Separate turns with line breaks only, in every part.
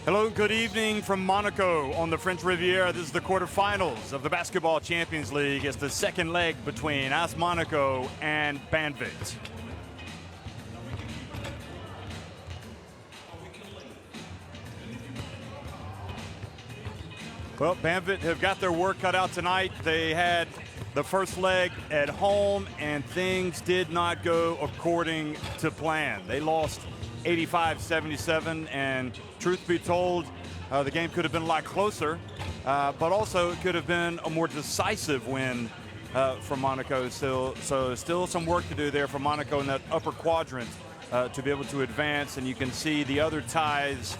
Hello, good evening from Monaco on the French Riviera. This is the quarterfinals of the Basketball Champions League. It's the second leg between AS Monaco and Banvit. Well, Banvit have got their work cut out tonight. They had the first leg at home, and things did not go according to plan. They lost 85-77, and truth be told, the game could have been a lot closer, but also it could have been a more decisive win for Monaco. So still some work to do there for Monaco in that upper quadrant to be able to advance, and you can see the other ties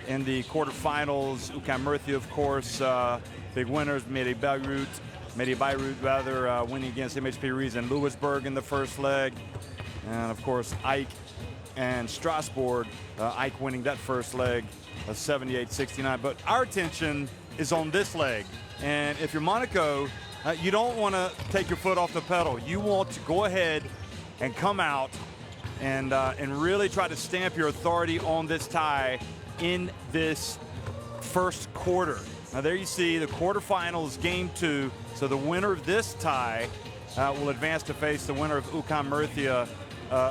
in the quarterfinals. UQAM Murcia, of course, big winners. Medi Beirut winning against MHP Riesa and Lewisburg in the first leg, and of course Ike and Strasbourg, Ike winning that first leg, 78-69. But our attention is on this leg. And if you're Monaco, you don't want to take your foot off the pedal. You want to go ahead and come out and really try to stamp your authority on this tie in this first quarter. Now there you see the quarterfinals, game 2. So the winner of this tie will advance to face the winner of UQAM Murcia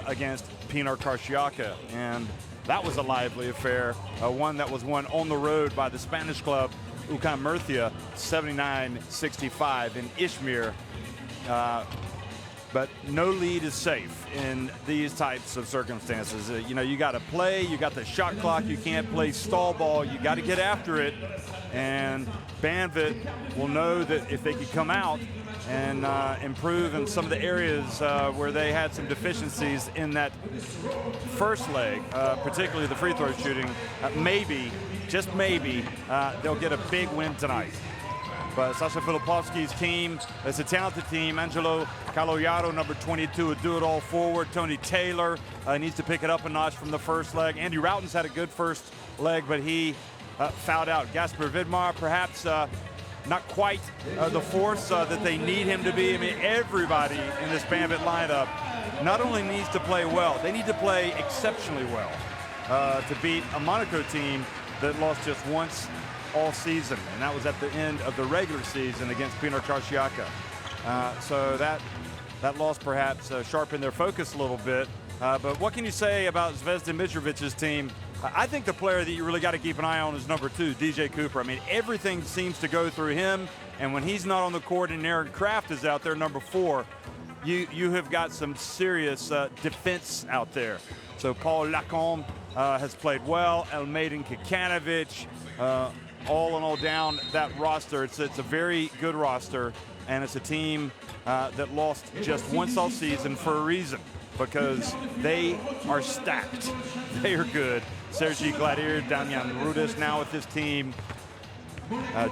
against Pinar Karšiaka, and that was a lively affair, one that was won on the road by the Spanish club UQAM Murcia, 79-65 in Izmir. But no lead is safe in these types of circumstances. You got to play, you got the shot clock, you can't play stall ball, you got to get after it, and Banvit will know that if they could come out and improve in some of the areas where they had some deficiencies in that first leg, particularly the free throw shooting, maybe, just maybe, they'll get a big win tonight. But Sasha Filipovski's team is a talented team. Angelo Caloiaro, number 22, would do it all forward. Tony Taylor needs to pick it up a notch from the first leg. Andy Routen's had a good first leg, but he fouled out. Gasper Vidmar, perhaps not quite the force that they need him to be. I mean, everybody in this Banvit lineup not only needs to play well, they need to play exceptionally well to beat a Monaco team that lost just once all season, and that was at the end of the regular season against Pinar Karšiaka. So that loss perhaps sharpened their focus a little bit. But what can you say about Zvezdan Mitrovic's team? I think the player that you really got to keep an eye on is number 2, DJ Cooper. I mean, everything seems to go through him, and when he's not on the court and Aaron Kraft is out there, number 4, you have got some serious defense out there. So Paul Lacombe has played well. Elmaden Kikanovic, all in all down that roster, it's a very good roster, and it's a team that lost just once all season for a reason, because they are stacked. They are good. Sergi Gladier, Damian Rudis now with this team,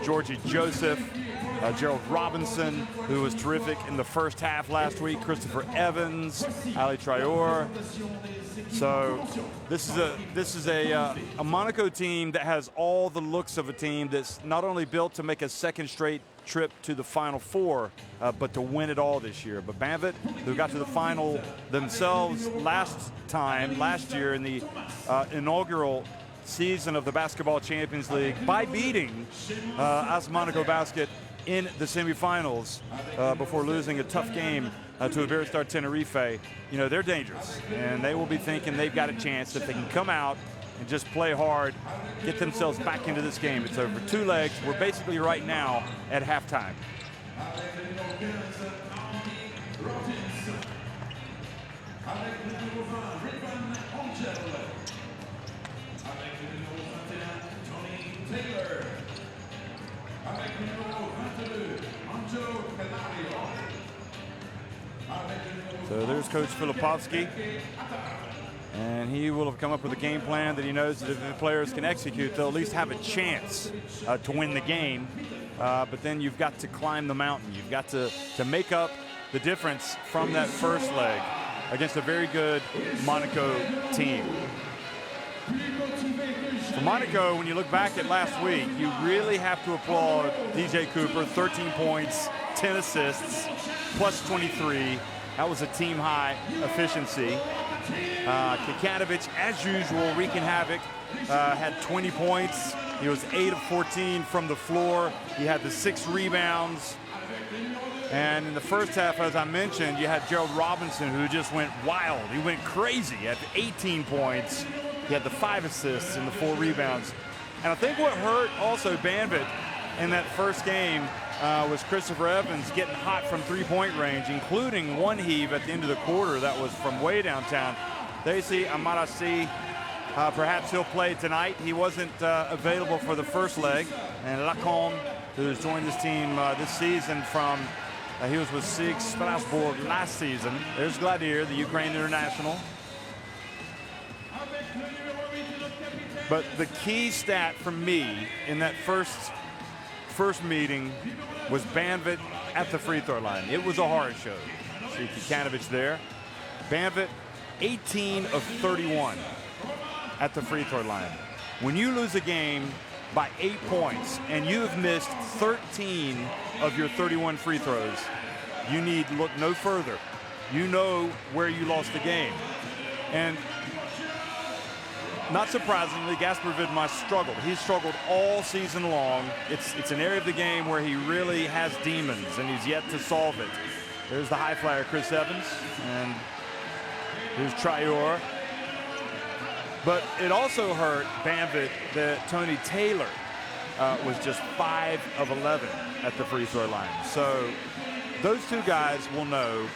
Georgie Joseph, Gerald Robinson, who was terrific in the first half last week, Christopher Evans, Ali Traore. So this is a Monaco team that has all the looks of a team that's not only built to make a second straight trip to the Final Four, but to win it all this year. But Banvit, who got to the final themselves last year in the inaugural season of the Basketball Champions League by beating AS Monaco Basket in the semifinals before losing a tough game to Iberostar Tenerife. You know, they're dangerous, and they will be thinking they've got a chance if they can come out and just play hard, get themselves back into this game. It's over 2 legs. We're basically right now at halftime. So there's Coach Filipovski, and he will have come up with a game plan that he knows that if the players can execute, they'll at least have a chance to win the game. But then you've got to climb the mountain. You've got to make up the difference from that first leg against a very good Monaco team. For Monaco, when you look back at last week, you really have to applaud DJ Cooper, 13 points, 10 assists, plus 23. That was a team high efficiency. Kikanovic, as usual, wreaking havoc had 20 points. He was 8 of 14 from the floor. He had the 6 rebounds. And in the first half, as I mentioned, you had Gerald Robinson, who just went wild. He went crazy at 18 points. He had the 5 assists and the 4 rebounds. And I think what hurt also Banvit in that first game was Christopher Evans getting hot from three-point range, including one heave at the end of the quarter that was from way downtown. Daisy Amarasi, perhaps he'll play tonight. He wasn't available for the first leg. And Lacombe, who's joined this team this season from, he was with SIG Strasbourg last season. There's Gladier, the Ukraine international. But the key stat for me in that first meeting was Banvit at the free throw line. It was a horror show. See Kikanovich there. Banvit, 18 of 31 at the free throw line. When you lose a game by 8 points and you've missed 13 of your 31 free throws, you need look no further. You know where you lost the game. And not surprisingly, Gasper Vidmar struggled. He's struggled all season long. It's an area of the game where he really has demons, and he's yet to solve it. There's the high flyer, Chris Evans, and here's Traore. But it also hurt Banvit that Tony Taylor was just 5 of 11 at the free throw line. So those two guys will know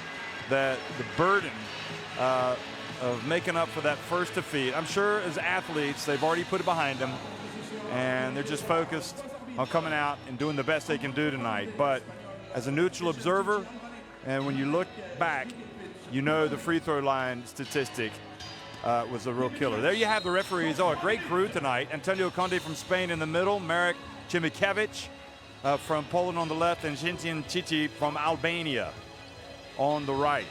that the burden of making up for that first defeat, I'm sure as athletes, they've already put it behind them, and they're just focused on coming out and doing the best they can do tonight. But as a neutral observer, and when you look back, you know the free throw line statistic was a real killer. There you have the referees. Oh, a great crew tonight. Antonio Conde from Spain in the middle, Marek Cimikevich from Poland on the left, and Shintian Chichi from Albania on the right.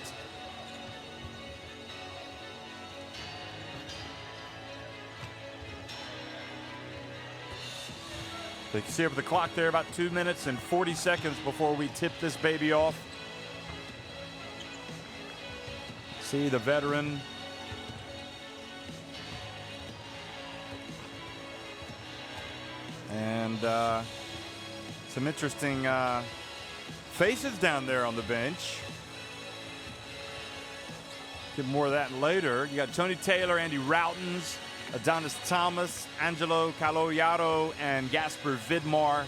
So you can see over the clock there, about 2 minutes and 40 seconds before we tip this baby off. See the veteran. And some interesting faces down there on the bench. Get more of that later. You got Tony Taylor, Andy Routens, Adonis Thomas, Angelo Caloiaro, and Gasper Vidmar.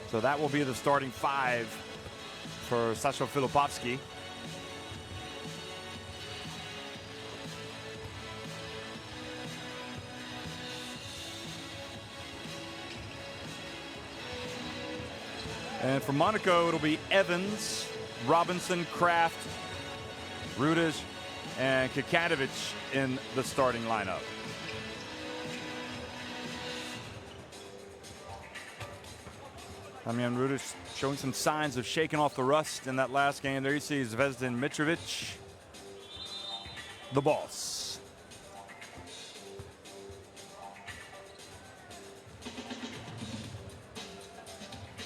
So that will be the starting 5 for Sasha Filipovsky. And for Monaco, it'll be Evans, Robinson, Kraft, Rudish, and Kikanovich in the starting lineup. Damian Rudish showing some signs of shaking off the rust in that last game. There you see Zvezdan Mitrovic, the boss.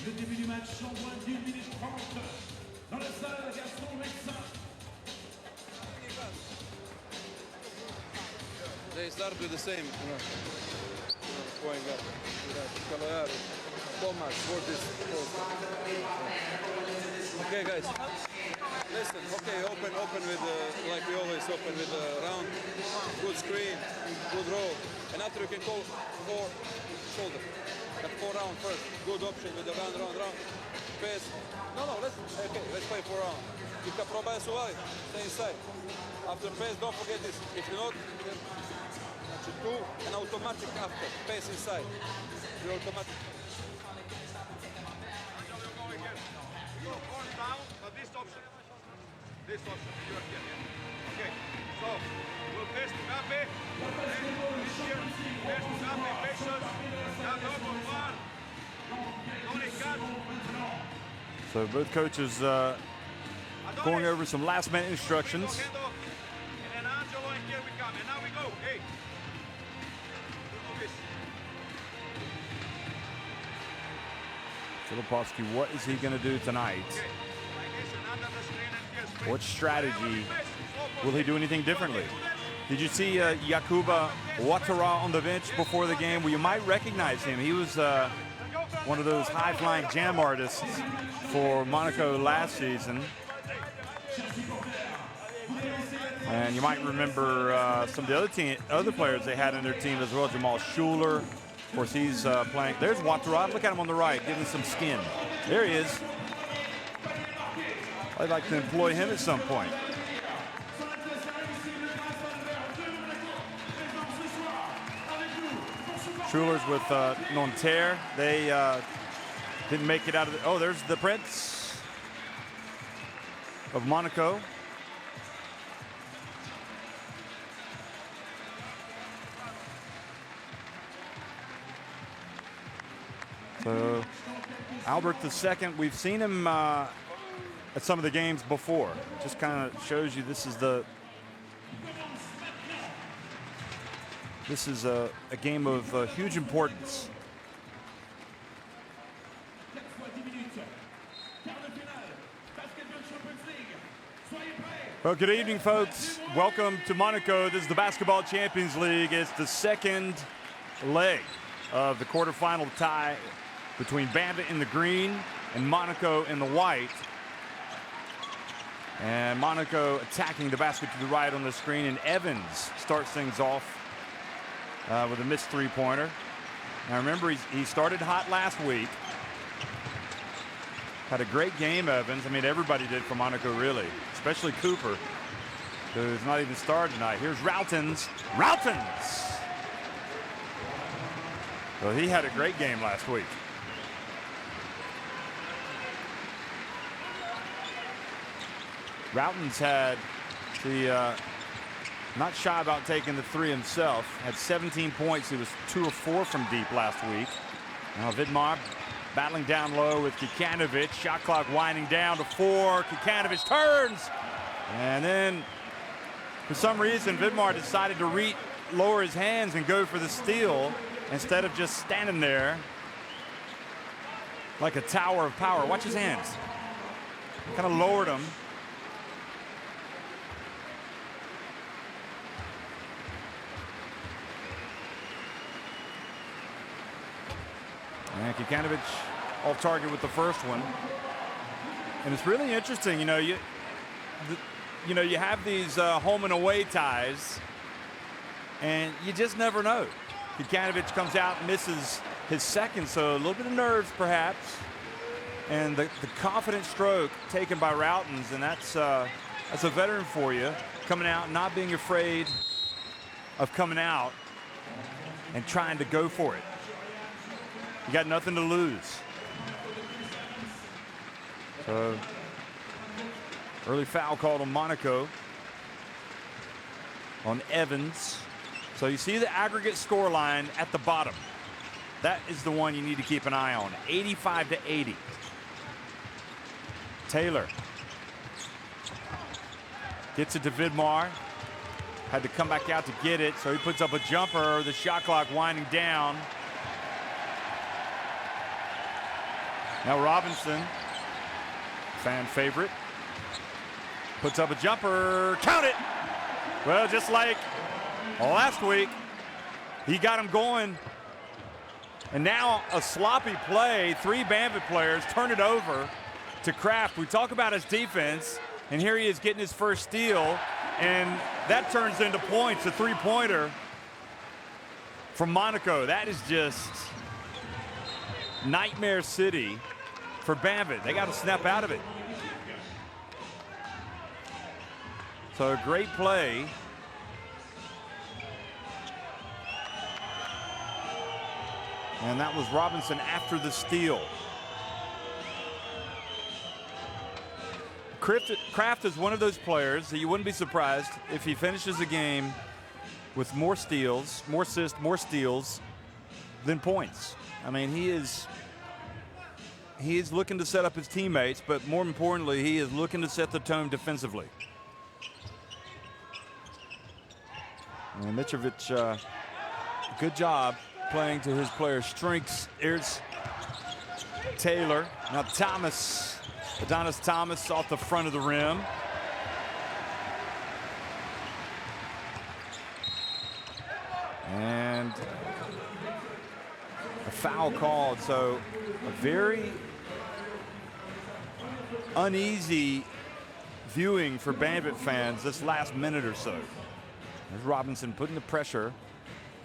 Le début du match en moins d'1 minute 30 dans la salle Gaston Médecin.
They start with the same, going up. Caloiaro, Thomas, Gordis. Okay, guys. Listen. Okay, open with like we always open with a round, good screen, good roll, and after you can go 4 shoulder. At 4 round first, good option with the round. Pass. No, let's play 4 round. You can probably survive, stay inside. After pass, don't forget this. If you not, do an automatic after, pass inside. You automatic.
You go on down, but this option, you are here. Okay, so we'll pass to Gabe, this here, pass to Gabe, patience,
So both coaches going over some last-minute instructions.
And then Angelo, and here we come, and now we go. Hey.
Filipovsky, what is he going to do tonight? What strategy Will he do anything differently? Did you see Yakuba Ouattara on the bench before the game? Well, you might recognize him. He was one of those high-flying jam artists for Monaco last season. And you might remember some of the other players they had in their team as well. Jamal Schuler, of course, he's playing. There's Ouattara. Look at him on the right, giving some skin. There he is. I'd like to employ him at some point. Schuler's with Nanterre. They didn't make it out of the. Oh, there's the Prince of Monaco. So Albert II, we've seen him at some of the games before. Just kind of shows you this is a game of huge importance. Well, good evening, folks. Welcome to Monaco. This is the Basketball Champions League. It's the second leg of the quarterfinal tie between Banvit in the green and Monaco in the white. And Monaco attacking the basket to the right on the screen, and Evans starts things off with a missed three-pointer. Now remember, he started hot last week. Had a great game, Evans. I mean, everybody did for Monaco, really, especially Cooper, who's not even started tonight. Here's Routens. Routens! Well, he had a great game last week. Routens had the not shy about taking the three himself. Had 17 points. He was 2 of 4 from deep last week. Now Vidmar battling down low with Kikanovic. Shot clock winding down to 4. Kikanovic turns. And then for some reason Vidmar decided to lower his hands and go for the steal instead of just standing there like a tower of power. Watch his hands. Kind of lowered them. And Kikanovic off target with the first one. And it's really interesting, you know, you have these home and away ties, and you just never know. Kikanovic comes out and misses his second, so a little bit of nerves perhaps. And the confident stroke taken by Routens, and that's a veteran for you, coming out, not being afraid of coming out and trying to go for it. You got nothing to lose. So early foul called on Monaco on Evans. So you see the aggregate score line at the bottom. That is the one you need to keep an eye on. 85-80. Taylor gets it to Vidmar. Had to come back out to get it, so he puts up a jumper. The shot clock winding down. Now Robinson, fan favorite, puts up a jumper. Count it! Well, just like last week, he got him going. And now a sloppy play. 3 Banvit players turn it over to Kraft. We talk about his defense, and here he is getting his first steal, and that turns into points, a three-pointer from Monaco. That is just nightmare city for Banvit. They got to snap out of it. So a great play. And that was Robinson after the steal. Kraft is one of those players that you wouldn't be surprised if he finishes a game with more steals, more assists, more steals than points. I mean, he is looking to set up his teammates, but more importantly, he is looking to set the tone defensively. And Mitrovic, good job playing to his players' strengths. Here's Taylor. Now Adonis Thomas off the front of the rim. and a foul called. So a very uneasy viewing for Banvit fans this last minute or so. There's Robinson putting the pressure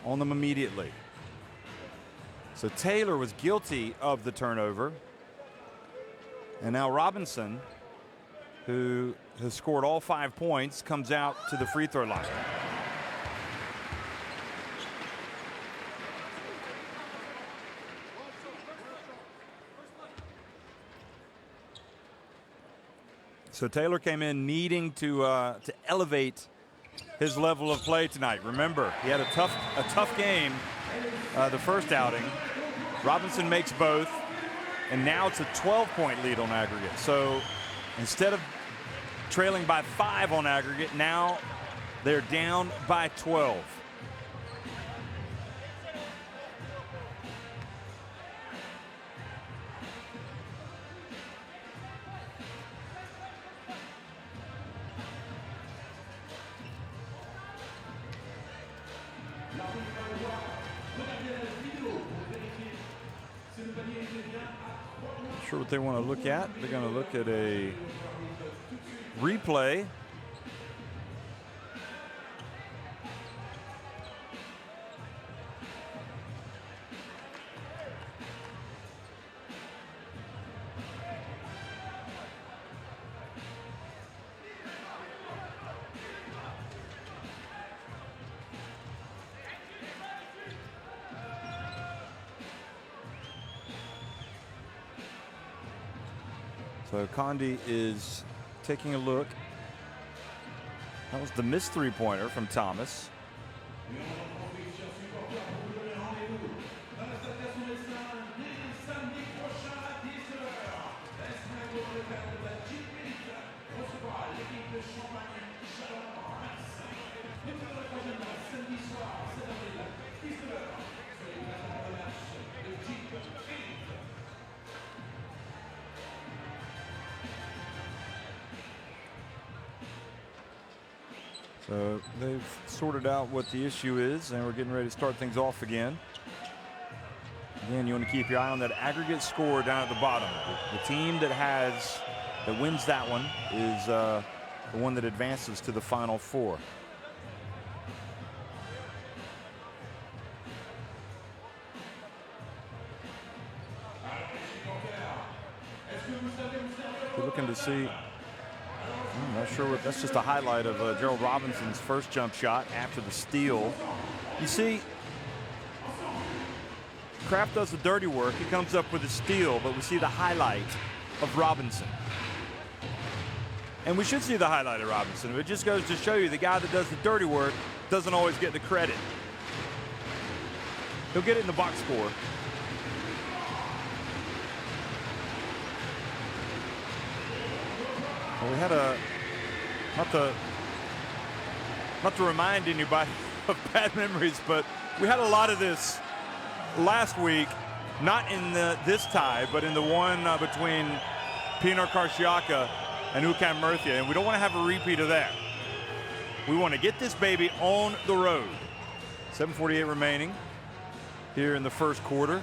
on them immediately. So Taylor was guilty of the turnover. And now Robinson, who has scored all 5 points, comes out to the free throw line. So Taylor came in needing to elevate his level of play tonight. Remember, he had a tough game the first outing. Robinson makes both, and now it's a 12-point lead on aggregate. So instead of trailing by 5 on aggregate, now they're down by 12. Not sure what they want to look at. They're going to look at a replay. So Condi is taking a look. That was the missed three-pointer from Thomas. So they've sorted out what the issue is, and we're getting ready to start things off again. Again, you want to keep your eye on that aggregate score down at the bottom. The team that wins that one is the one that advances to the Final Four. We're looking to see. I'm not sure what, that's just a highlight of Gerald Robinson's first jump shot after the steal. You see, Kraft does the dirty work. He comes up with a steal, but we see the highlight of Robinson. And we should see the highlight of Robinson. It just goes to show you the guy that does the dirty work doesn't always get the credit. He'll get it in the box score. Well, we had not to remind anybody of bad memories, but we had a lot of this last week, not in this tie, but in the one between Pinar Karsiaka and Ukan Murthia, and we don't want to have a repeat of that. We want to get this baby on the road. 7:48 remaining here in the first quarter.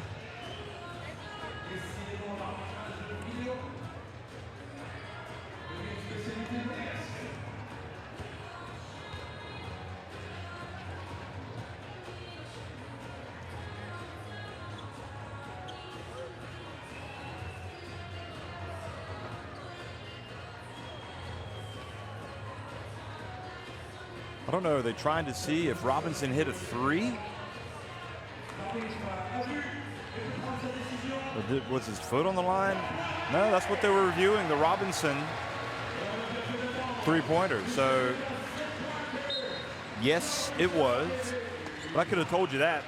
I don't know, are they trying to see if Robinson hit a three? Or was his foot on the line? No, that's what they were reviewing, the Robinson three-pointer. So, yes, it was. But I could have told you that.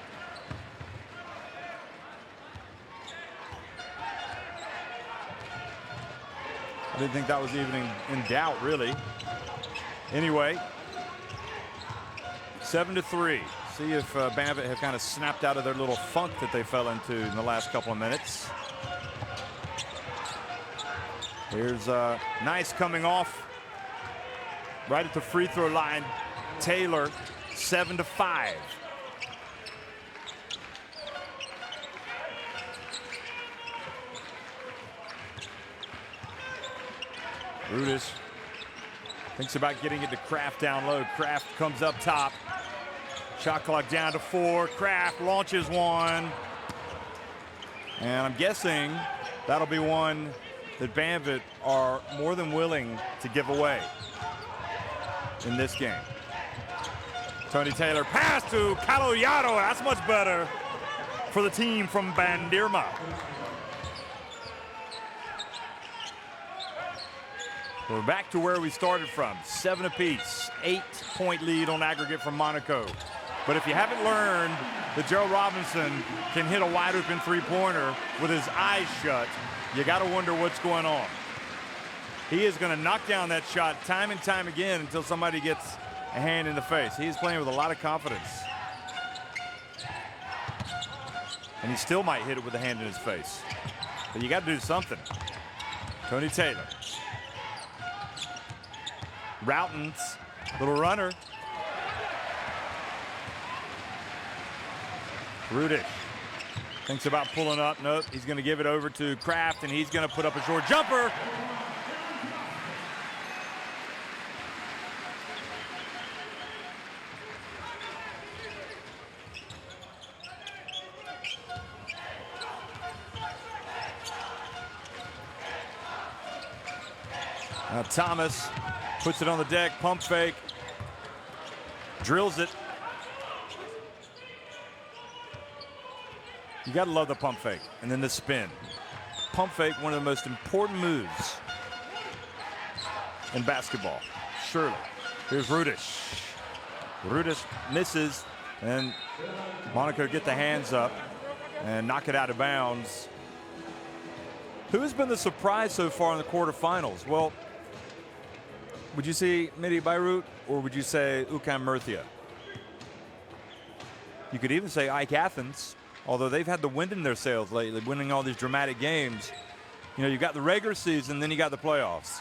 I didn't think that was even in doubt, really. Anyway. 7-3. See if Banvit have kind of snapped out of their little funk that they fell into in the last couple of minutes. Here's nice coming off right at the free throw line. Taylor, 7-5. Rudish thinks about getting it to Kraft down low. Kraft comes up top. Shot clock down to 4. Kraft launches one. And I'm guessing that'll be one that Banvit are more than willing to give away in this game. Tony Taylor pass to Caloyado. That's much better for the team from Bandirma. We're back to where we started from. 7 apiece. 8-point lead on aggregate from Monaco. But if you haven't learned that Joe Robinson can hit a wide open three-pointer with his eyes shut, you got to wonder what's going on. He is going to knock down that shot time and time again until somebody gets a hand in the face. He's playing with a lot of confidence. And he still might hit it with a hand in his face. But you got to do something. Tony Taylor. Routen's little runner. Rudish thinks about pulling up. Nope, he's going to give it over to Kraft, and he's going to put up a short jumper. Now Thomas puts it on the deck, pump fake, drills it. You gotta love the pump fake, and then the spin. Pump fake, one of the most important moves in basketball, surely. Here's Rudish. Rudish misses, and Monaco get the hands up and knock it out of bounds. Who has been the surprise so far in the quarterfinals? Well, would you say Midi Beirut, or would you say UCAM Murcia? You could even say Ike Athens, although they've had the wind in their sails lately, winning all these dramatic games. You know, you got the regular season, then you got the playoffs.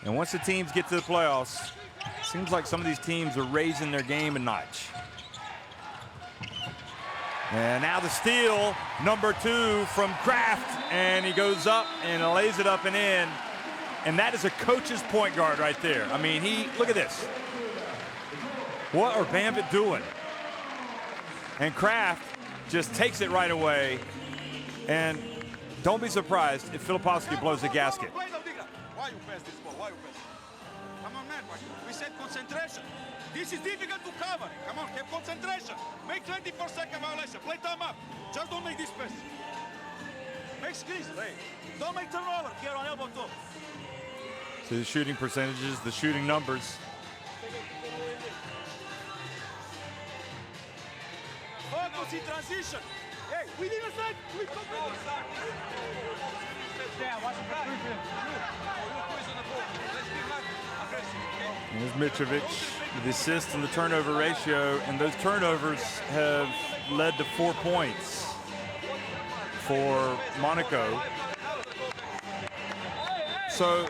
And once the teams get to the playoffs, it seems like some of these teams are raising their game a notch. And now the steal, number 2 from Kraft, and he goes up and lays it up and in. And that is a coach's point guard right there. I mean, look at this. What are Banvit doing? And Kraft just takes it right away. And don't be surprised if Filipowski blows the gasket.
Why you pass this ball? Why you pass? Come on, man. We said concentration. This is difficult to cover. Come on, have concentration. Make 24-second violation. Play time up. Just don't make this pass. Make squeeze. Don't make turnover. Here on elbow two.
So the shooting percentages, the shooting numbers.
Focus in transition. Hey, we didn't say we completed.
There's Mitrovic with the assist and the turnover ratio, and those turnovers have led to 4 points for Monaco. So,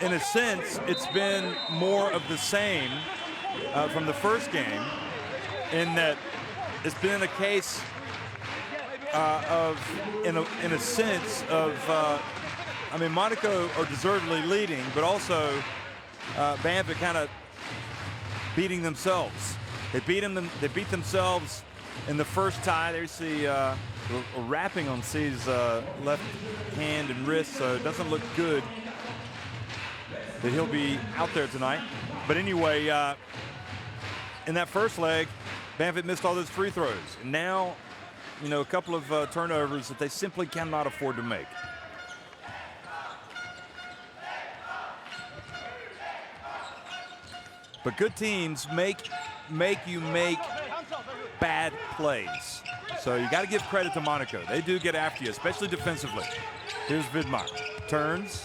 in a sense, it's been more of the same from the first game, in that it's been a case in a sense of, I mean, Monaco are deservedly leading, but also Banvit kind of beating themselves. They beat themselves in the first tie. There's the wrapping on C's left hand and wrist, so it doesn't look good that he'll be out there tonight. But anyway, in that first leg, Banvit missed all those free throws. And now, you know, a couple of turnovers that they simply cannot afford to make. But good teams make you make bad plays. So you got to give credit to Monaco. They do get after you, especially defensively. Here's Vidmar. Turns.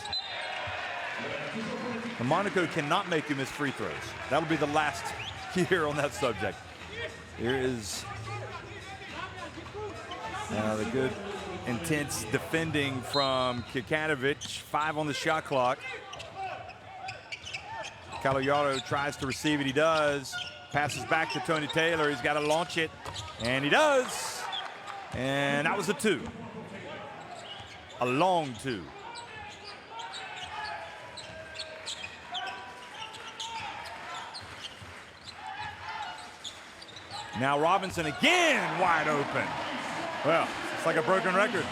And Monaco cannot make you miss free throws. That'll be the last here on that subject. Here is the good, intense defending from Kikanovic. 5 on the shot clock. Caloyaro tries to receive it. He does. Passes back to Tony Taylor. He's got to launch it. And he does. And that was a 2. A long 2. Now Robinson again wide open. Well, it's like a broken record.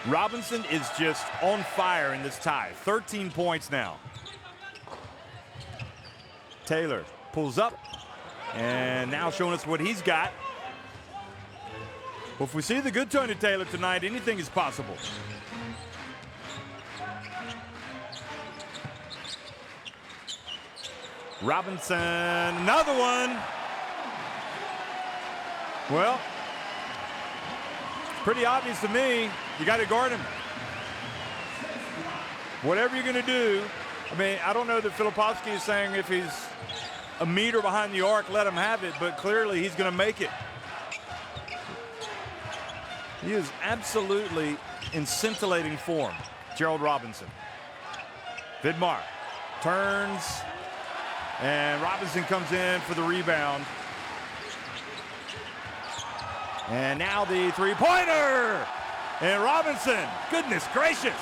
Robinson is just on fire in this tie. 13 points now. Taylor pulls up and now showing us what he's got. Well, if we see the good Tony Taylor tonight, anything is possible. Robinson, another one. Well, pretty obvious to me, you got to guard him. Whatever you're going to do, I mean, I don't know that Filipowski is saying if he's a meter behind the arc, let him have it, but clearly he's going to make it. He is absolutely in scintillating form, Gerald Robinson. Vidmar turns, and Robinson comes in for the rebound. And now the three-pointer! And Robinson, goodness gracious.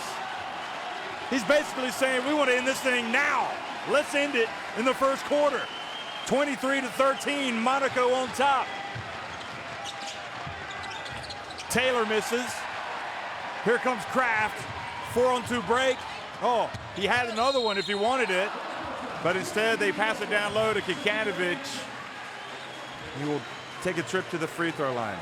He's basically saying, we want to end this thing now. Let's end it in the first quarter. 23-13, Monaco on top. Taylor misses. Here comes Kraft. 4-on-2 break. Oh, he had another one if he wanted it. But instead, they pass it down low to Kikanovic. He will take a trip to the free throw line.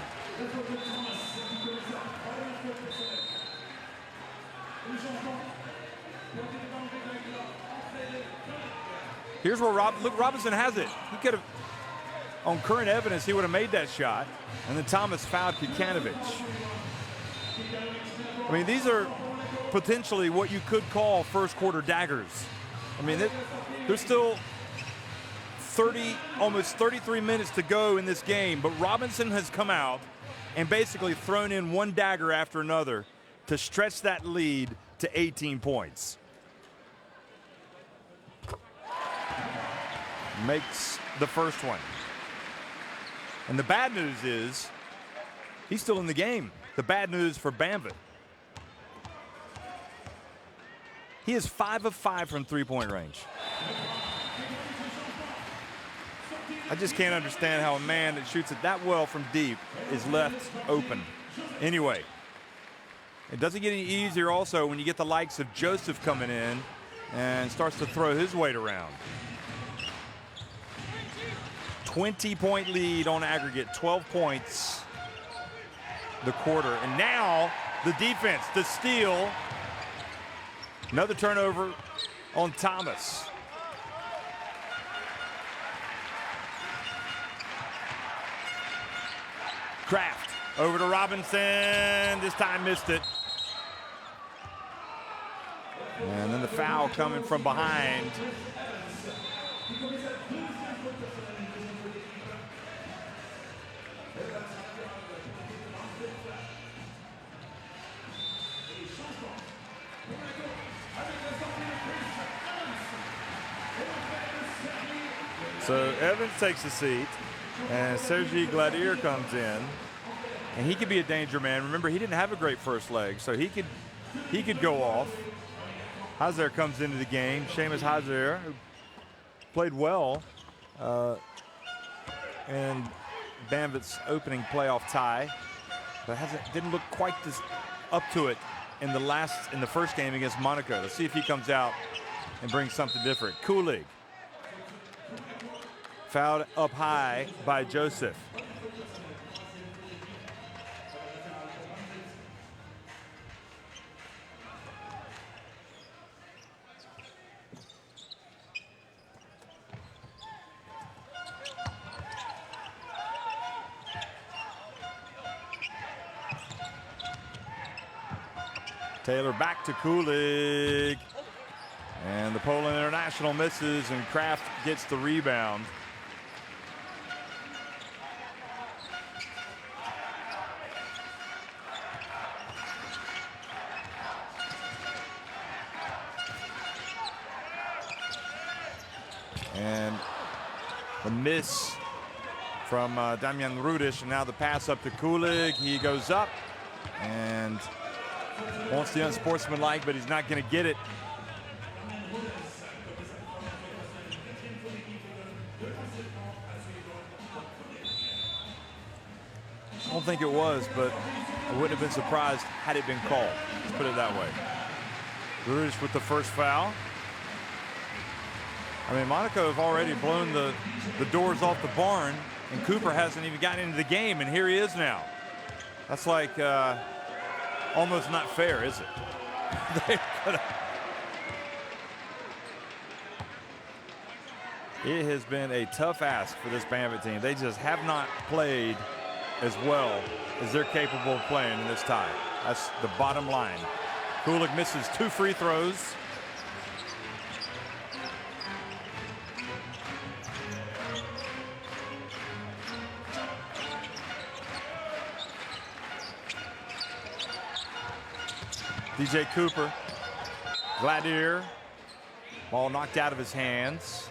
Here's where Robinson has it. He could have, on current evidence, he would have made that shot. And then Thomas fouled Kikanovic. I mean, these are potentially what you could call first quarter daggers. I mean, there's still almost 33 minutes to go in this game, but Robinson has come out and basically thrown in one dagger after another to stretch that lead to 18 points. Makes the first one. And the bad news is he's still in the game. The bad news for Banvit. He is 5 of 5 from three-point range. I just can't understand how a man that shoots it that well from deep is left open. Anyway, it doesn't get any easier also when you get the likes of Joseph coming in and starts to throw his weight around. 20-point lead on aggregate, 12 points the quarter. And now the defense, the steal. Another turnover on Thomas. Kraft over to Robinson. This time missed it. And then the foul coming from behind. So Evans takes a seat, and Sergi Gladier comes in, and he could be a danger man. Remember, he didn't have a great first leg, so he could go off. Hazer comes into the game. Seamus Hazer, who played well in Banvit's opening playoff tie, but didn't look quite this up to it in the first game against Monaco. Let's see if he comes out and brings something different. Kulig. Fouled up high by Joseph. Taylor back to Kulig. And the Poland International misses, and Kraft gets the rebound. And the miss from Damian Rudish, and now the pass up to Kulig. He goes up and wants the unsportsmanlike, but he's not going to get it. think it was, but I wouldn't have been surprised had it been called. Let's put it that way. Bruges with the first foul. I mean, Monaco have already blown the doors off the barn, and Cooper hasn't even gotten into the game, and here he is now. That's like almost not fair, is it? It has been a tough ask for this Banvit team. They just have not played as well as they're capable of playing in this tie. That's the bottom line. Kulik misses 2 free throws. DJ Cooper, Gladier, ball knocked out of his hands.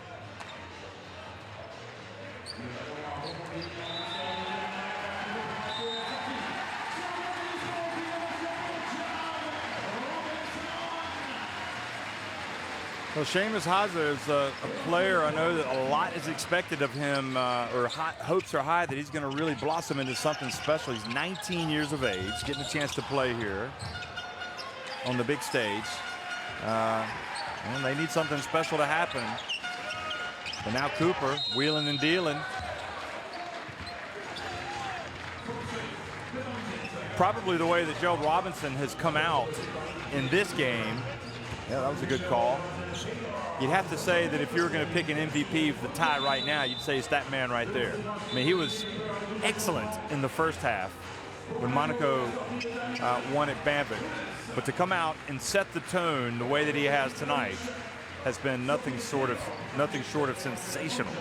Well, Seamus Haza is a player I know that a lot is expected of him, hopes are high that he's going to really blossom into something special. He's 19 years of age, getting a chance to play here on the big stage. And they need something special to happen. But now Cooper wheeling and dealing. Probably the way that Gerald Robinson has come out in this game. Yeah, that was a good call. You'd have to say that if you were going to pick an MVP for the tie right now, you'd say it's that man right there. I mean, he was excellent in the first half when Monaco won at Banvit. But to come out and set the tone the way that he has tonight has been nothing short of sensational.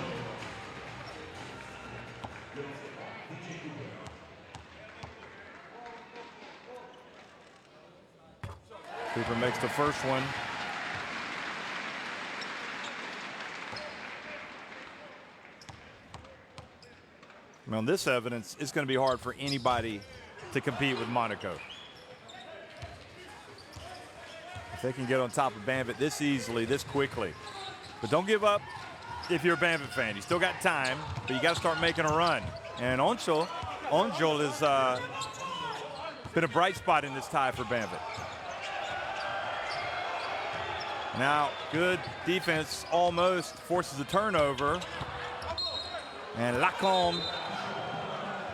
Cooper makes the first one. On this evidence, it's going to be hard for anybody to compete with Monaco. If they can get on top of Banvit this easily, this quickly. But don't give up if you're a Banvit fan. You still got time, but you got to start making a run. And Onjol has been a bright spot in this tie for Banvit. Now, good defense almost forces a turnover. And Lacombe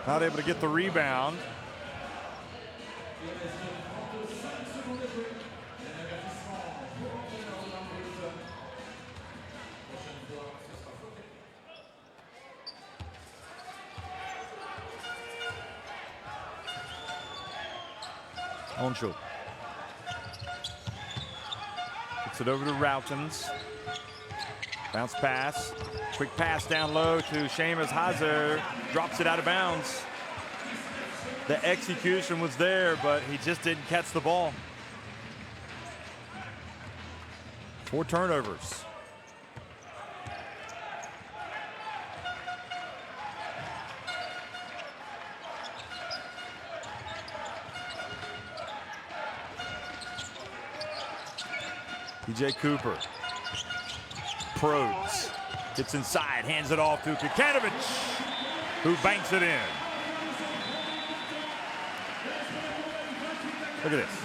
not able to get the rebound. Onjol. Kicks it over to Routens. Bounce pass. Quick pass down low to Seamus Haza. Drops it out of bounds. The execution was there, but he just didn't catch the ball. 4 turnovers. DJ Cooper. Probes. Gets inside, hands it off to Kikanovic, who banks it in. Look at this.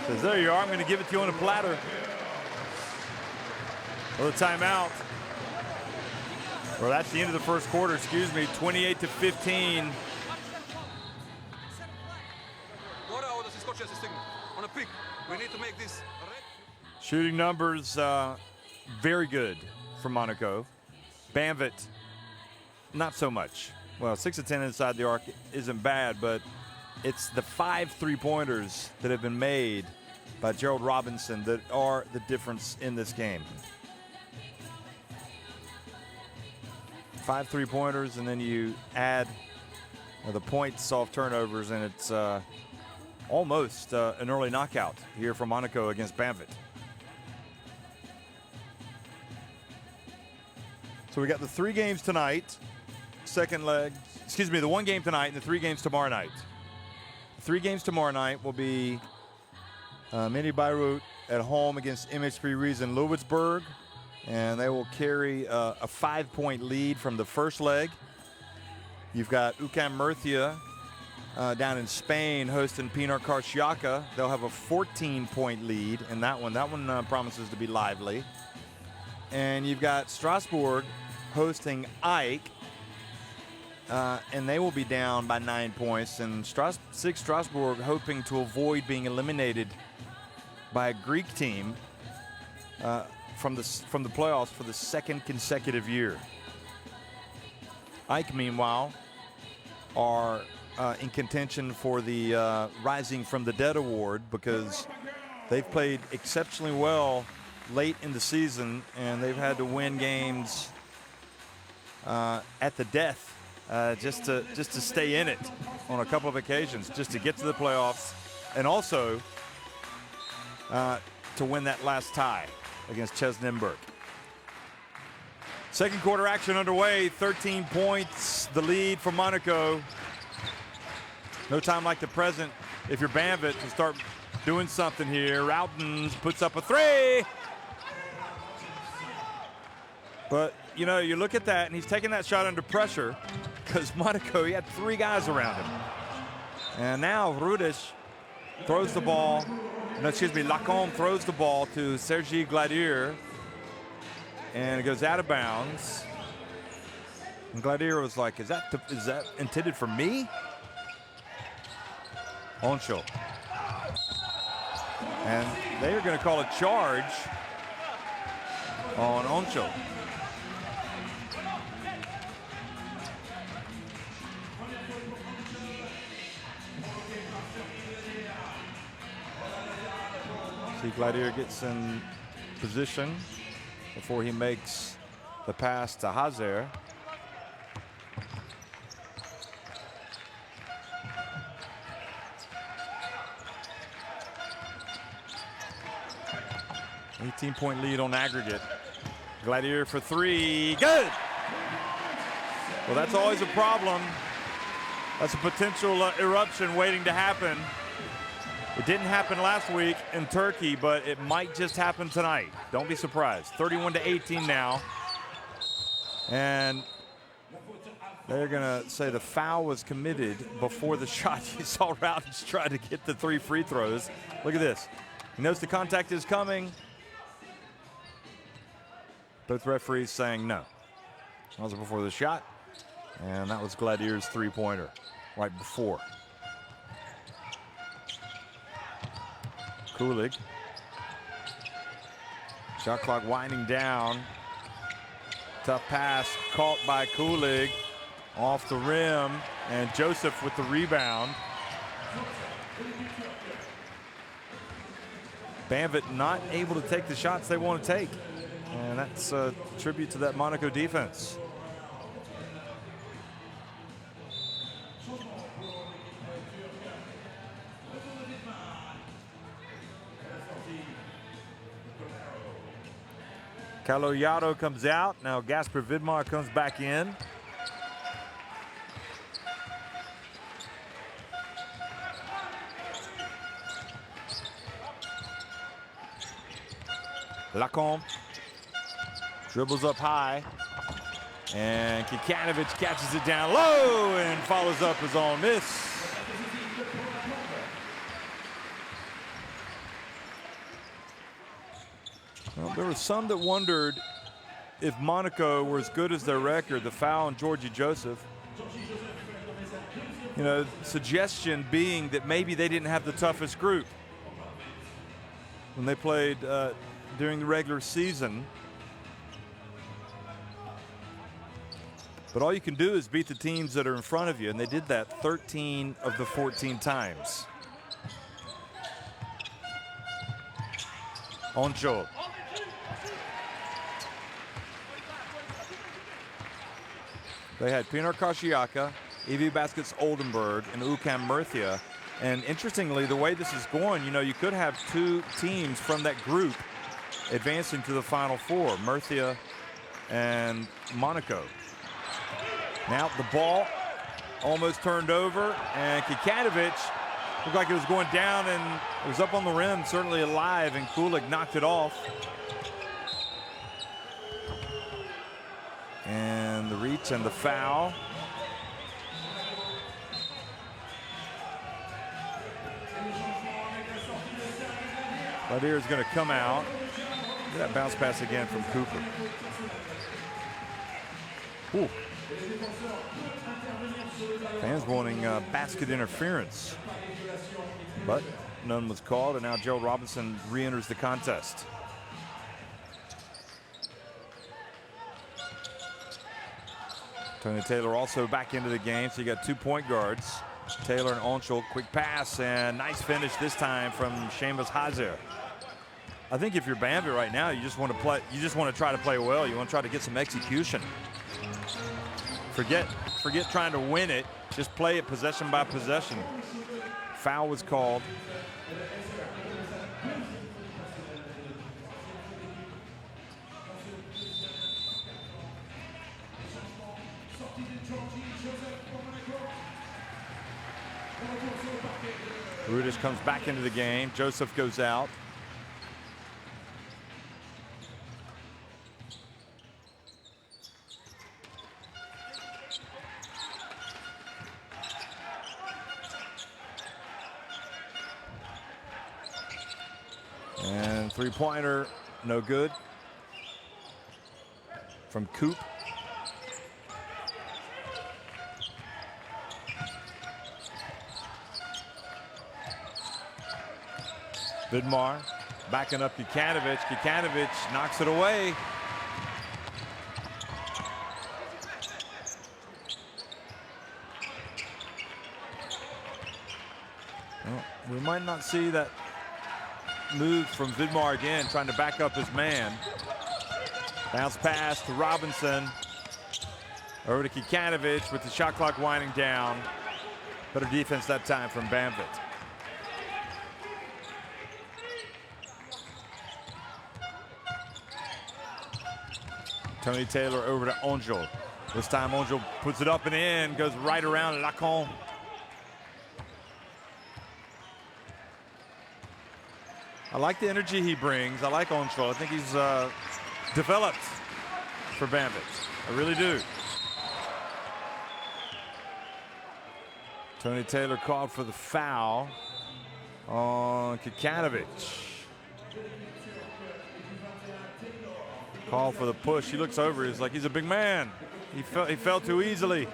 Says, there you are, I'm going to give it to you on a platter. Well, the timeout. Well, that's the end of the first quarter, 28-15.
We need to make this.
Shooting numbers very good from Monaco. Banvit, not so much. Well, 6 of 10 inside the arc isn't bad, but it's the 5 3-pointers that have been made by Gerald Robinson that are the difference in this game. 5 3-pointers, and then you add the points off turnovers, and it's almost an early knockout here for Monaco against Banvit. So we got the 3 games tonight, the 1 game tonight and the 3 games tomorrow night. The 3 games tomorrow night will be Mini Beirut at home against MHP Rees in Lewisburg, and they will carry a 5-point lead from the first leg. You've got UQAM Murcia down in Spain hosting Pinar Karšiaka. They'll have a 14-point lead in that one. That one promises to be lively. And you've got Strasbourg hosting Ike, and they will be down by 9 points. And SIG Strasbourg hoping to avoid being eliminated by a Greek team from the playoffs for the second consecutive year. Ike, meanwhile, are in contention for the Rising from the Dead award because they've played exceptionally well late in the season, and they've had to win games at the death just to stay in it on a couple of occasions, just to get to the playoffs, and also to win that last tie against Chesnenberg. Second quarter action underway, 13 points, the lead for Monaco. No time like the present if you're Banvit to start doing something here. Routens puts up a three. But, you know, you look at that, and he's taking that shot under pressure because Monaco, he had 3 guys around him. And now Rudish throws the ball. No, excuse me, Lacombe throws the ball to Sergi Gladier. And it goes out of bounds. And Gladier was like, is that intended for me? Onshul. And they are going to call a charge on Onshul. See, Gladier gets in position before he makes the pass to Hazer. $18-point lead on aggregate. Gladier for 3, good! Well, that's always a problem. That's a potential eruption waiting to happen. It didn't happen last week in Turkey, but it might just happen tonight. Don't be surprised. 31-18 now. And they're going to say the foul was committed before the shot. You saw Routens try to get the 3 free throws. Look at this. He knows the contact is coming. Both referees saying no. That was before the shot. And that was Gladier's 3-pointer right before. Kulig. Shot clock winding down. Tough pass caught by Kulig off the rim, and Joseph with the rebound. Banvit not able to take the shots they want to take, and that's a tribute to that Monaco defense. Caloyado comes out. Now Gasper Vidmar comes back in. Lacombe dribbles up high. And Kikanovic catches it down low and follows up his own miss. Well, there were some that wondered if Monaco were as good as their record. The foul on Georgie Joseph. You know, suggestion being that maybe they didn't have the toughest group when they played during the regular season. But all you can do is beat the teams that are in front of you, and they did that 13 of the 14 times. Onshul. They had Pinar Karšiaka, Evie Baskets Oldenburg, and Ukam Murthia. And interestingly, the way this is going, you know, you could have 2 teams from that group advancing to the Final Four, Murthia and Monaco. Now the ball almost turned over, and Kikanovic looked like it was going down, and it was up on the rim, certainly alive, and Kulig knocked it off. And the reach and the foul. Ladir is going to come out. Look at that bounce pass again from Cooper. Ooh. Fans wanting basket interference, but none was called, and now Gerald Robinson re-enters the contest. Tony Taylor also back into the game, so you got 2 point guards. Taylor and Onchel, quick pass and nice finish this time from Seamus Hazer. I think if you're Banvit right now, you just want to play. You just want to try to play well. You want to try to get some execution. Forget trying to win it. Just play it possession by possession. Foul was called. Rudish comes back into the game. Joseph goes out. And three-pointer, no good. From Coop. Vidmar backing up Kikanovic. Kikanovic knocks it away. Well, we might not see that move from Vidmar again, trying to back up his man. Bounce pass to Robinson. Over to Kikanovic with the shot clock winding down. Better defense that time from Banvit. Tony Taylor over to Onjol. This time Onjol puts it up and in, goes right around Lacon. I like the energy he brings. I like Onjol. I think he's developed for Banvit. I really do. Tony Taylor called for the foul on Kikanovic. Call for the push. He looks over. He's like, he's a big man. He fell too easily.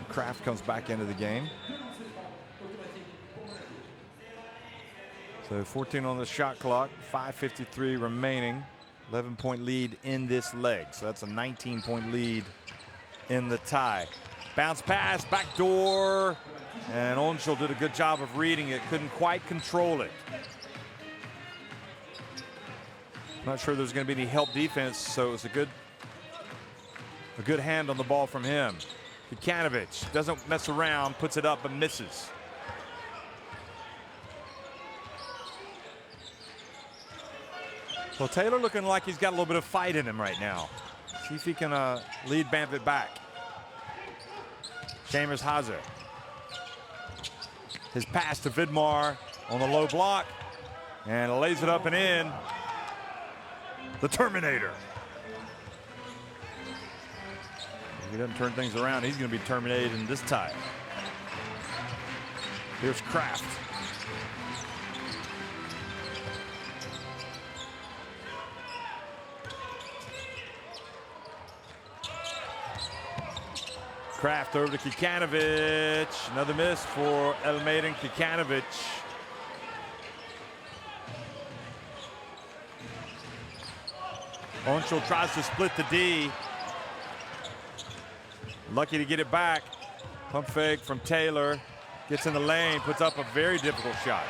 Kraft comes back into the game. So 14 on the shot clock, 5:53 remaining. 11-point lead in this leg. So that's a 19-point lead in the tie. Bounce pass, backdoor. And Onshul did a good job of reading it. Couldn't quite control it. Not sure there's going to be any help defense, so it was a good hand on the ball from him. Kikanovic doesn't mess around, puts it up and misses. Well, Taylor looking like he's got a little bit of fight in him right now. See if he can lead Banvit back. Seamus Hazer. His pass to Vidmar on the low block and lays it up and in. The Terminator. If he doesn't turn things around, he's going to be terminated in this tie. Here's Kraft. Kraft over to Kikanovic. Another miss for Elmaden Kikanovic. Onshul tries to split the D. Lucky to get it back. Pump fake from Taylor. Gets in the lane, puts up a very difficult shot.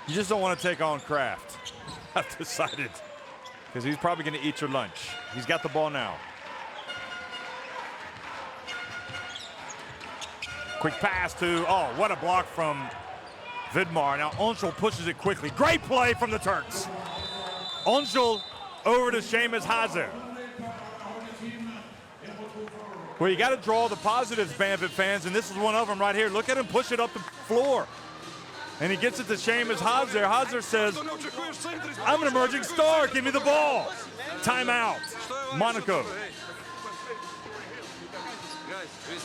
You just don't want to take on Kraft. I've decided. Because he's probably going to eat your lunch. He's got the ball now. Quick pass to, oh, what a block from Vidmar. Now Onshul pushes it quickly. Great play from the Turks. Onshul over to Seamus Hazer. Well, you got to draw the positives, Banvit fans, and this is one of them right here. Look at him push it up the floor. And he gets it to Seamus Hazer. Hazer says, I'm an emerging star. Give me the ball. Timeout. Monaco.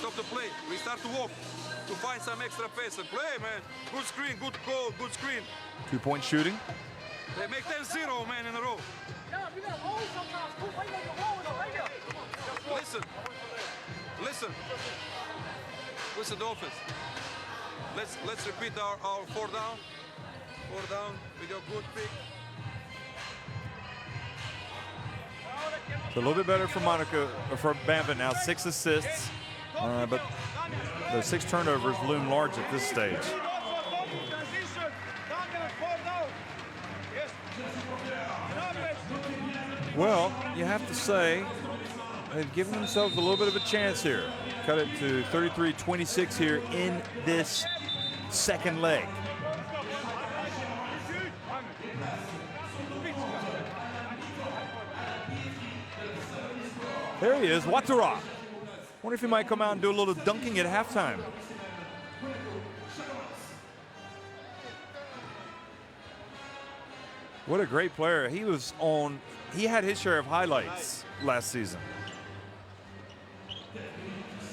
stop the play. We start to walk, to find some extra pace and play, man. Good screen, good call, good screen.
2-point shooting.
They make 10-0, man, in a row. Listen. Listen. Listen, Dolphins. Let's repeat our 4 down. 4 down. We got good pick.
It's a little bit better for Monaco, or for Banvit now. 6 assists, but the 6 turnovers loom large at this stage. Well, you have to say they've given themselves a little bit of a chance here. Cut it to 33-26 here in this second leg. There he is, Watara. Wonder if he might come out and do a little dunking at halftime. What a great player. He had his share of highlights last season.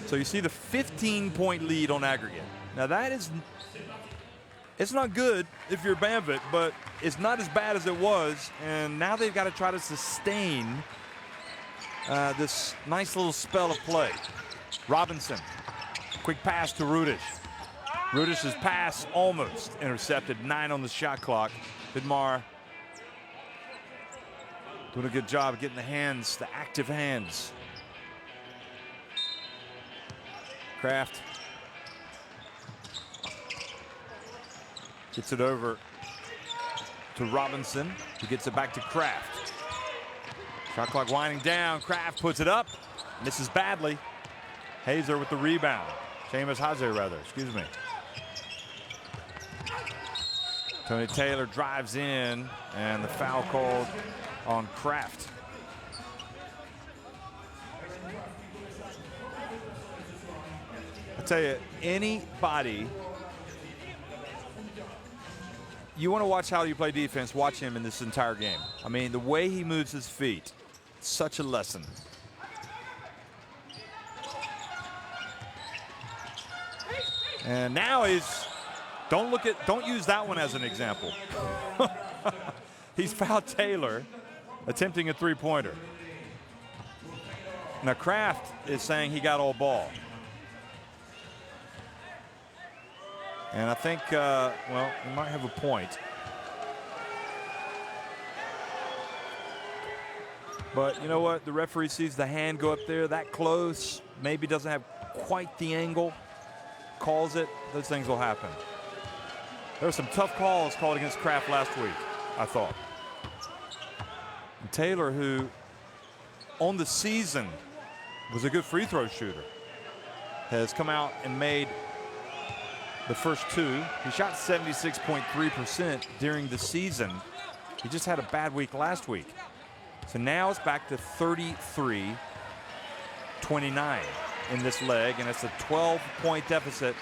So you see the 15-point lead on aggregate. Now it's not good if you're Banvit, but it's not as bad as it was. And now they've got to try to sustain this nice little spell of play. Robinson, quick pass to Rudish. Rudish's pass almost intercepted, 9 on the shot clock. Vidmar doing a good job of getting the hands, the active hands. Kraft gets it over to Robinson, who gets it back to Kraft. Shot clock winding down. Kraft puts it up, misses badly. Hazer with the rebound. Seamus Hazer, rather, excuse me. Tony Taylor drives in, and the foul called on Kraft. I tell you, anybody, you want to watch how you play defense, watch him in this entire game. I mean, the way he moves his feet, such a lesson. And now don't use that one as an example. He's fouled Taylor, attempting a 3-pointer. Now Kraft is saying he got all ball. And I think, well, he might have a point. But you know what? The referee sees the hand go up there that close, maybe doesn't have quite the angle, calls it. Those things will happen. There were some tough calls called against Kraft last week, I thought. And Taylor, who on the season was a good free throw shooter, has come out and made the first 2. He shot 76.3% during the season. He just had a bad week last week. So now it's back to 33-29 in this leg, and it's a 12-point deficit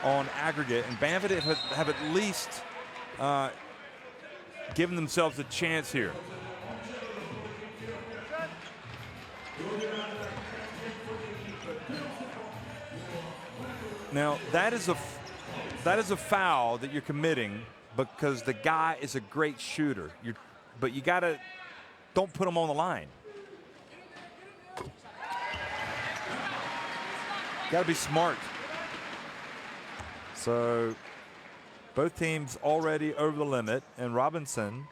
on aggregate. And Banvit have at least given themselves a chance here. Now that is a foul that you're committing because the guy is a great shooter. But you don't put him on the line. Got to be smart. So both teams already over the limit, and Robinson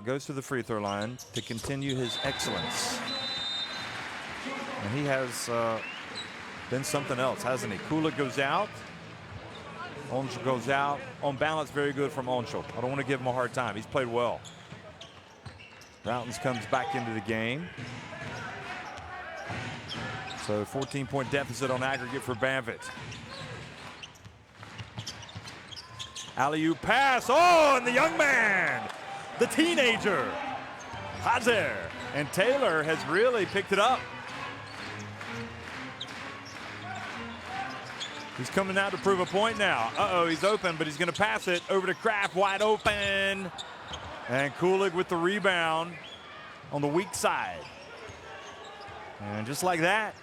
goes to the free throw line to continue his excellence. And he has been something else, hasn't he? Kulik goes out. Onshel goes out. On balance, very good from Onshel. I don't want to give him a hard time. He's played well. Mountains comes back into the game. So 14-point deficit on aggregate for Banvit. Alley-oop pass. Oh, and the young man, the teenager, Hazer. And Taylor has really picked it up. He's coming out to prove a point now. Uh-oh, he's open, but he's going to pass it over to Kraft, wide open. And Kulik with the rebound on the weak side. And just like that,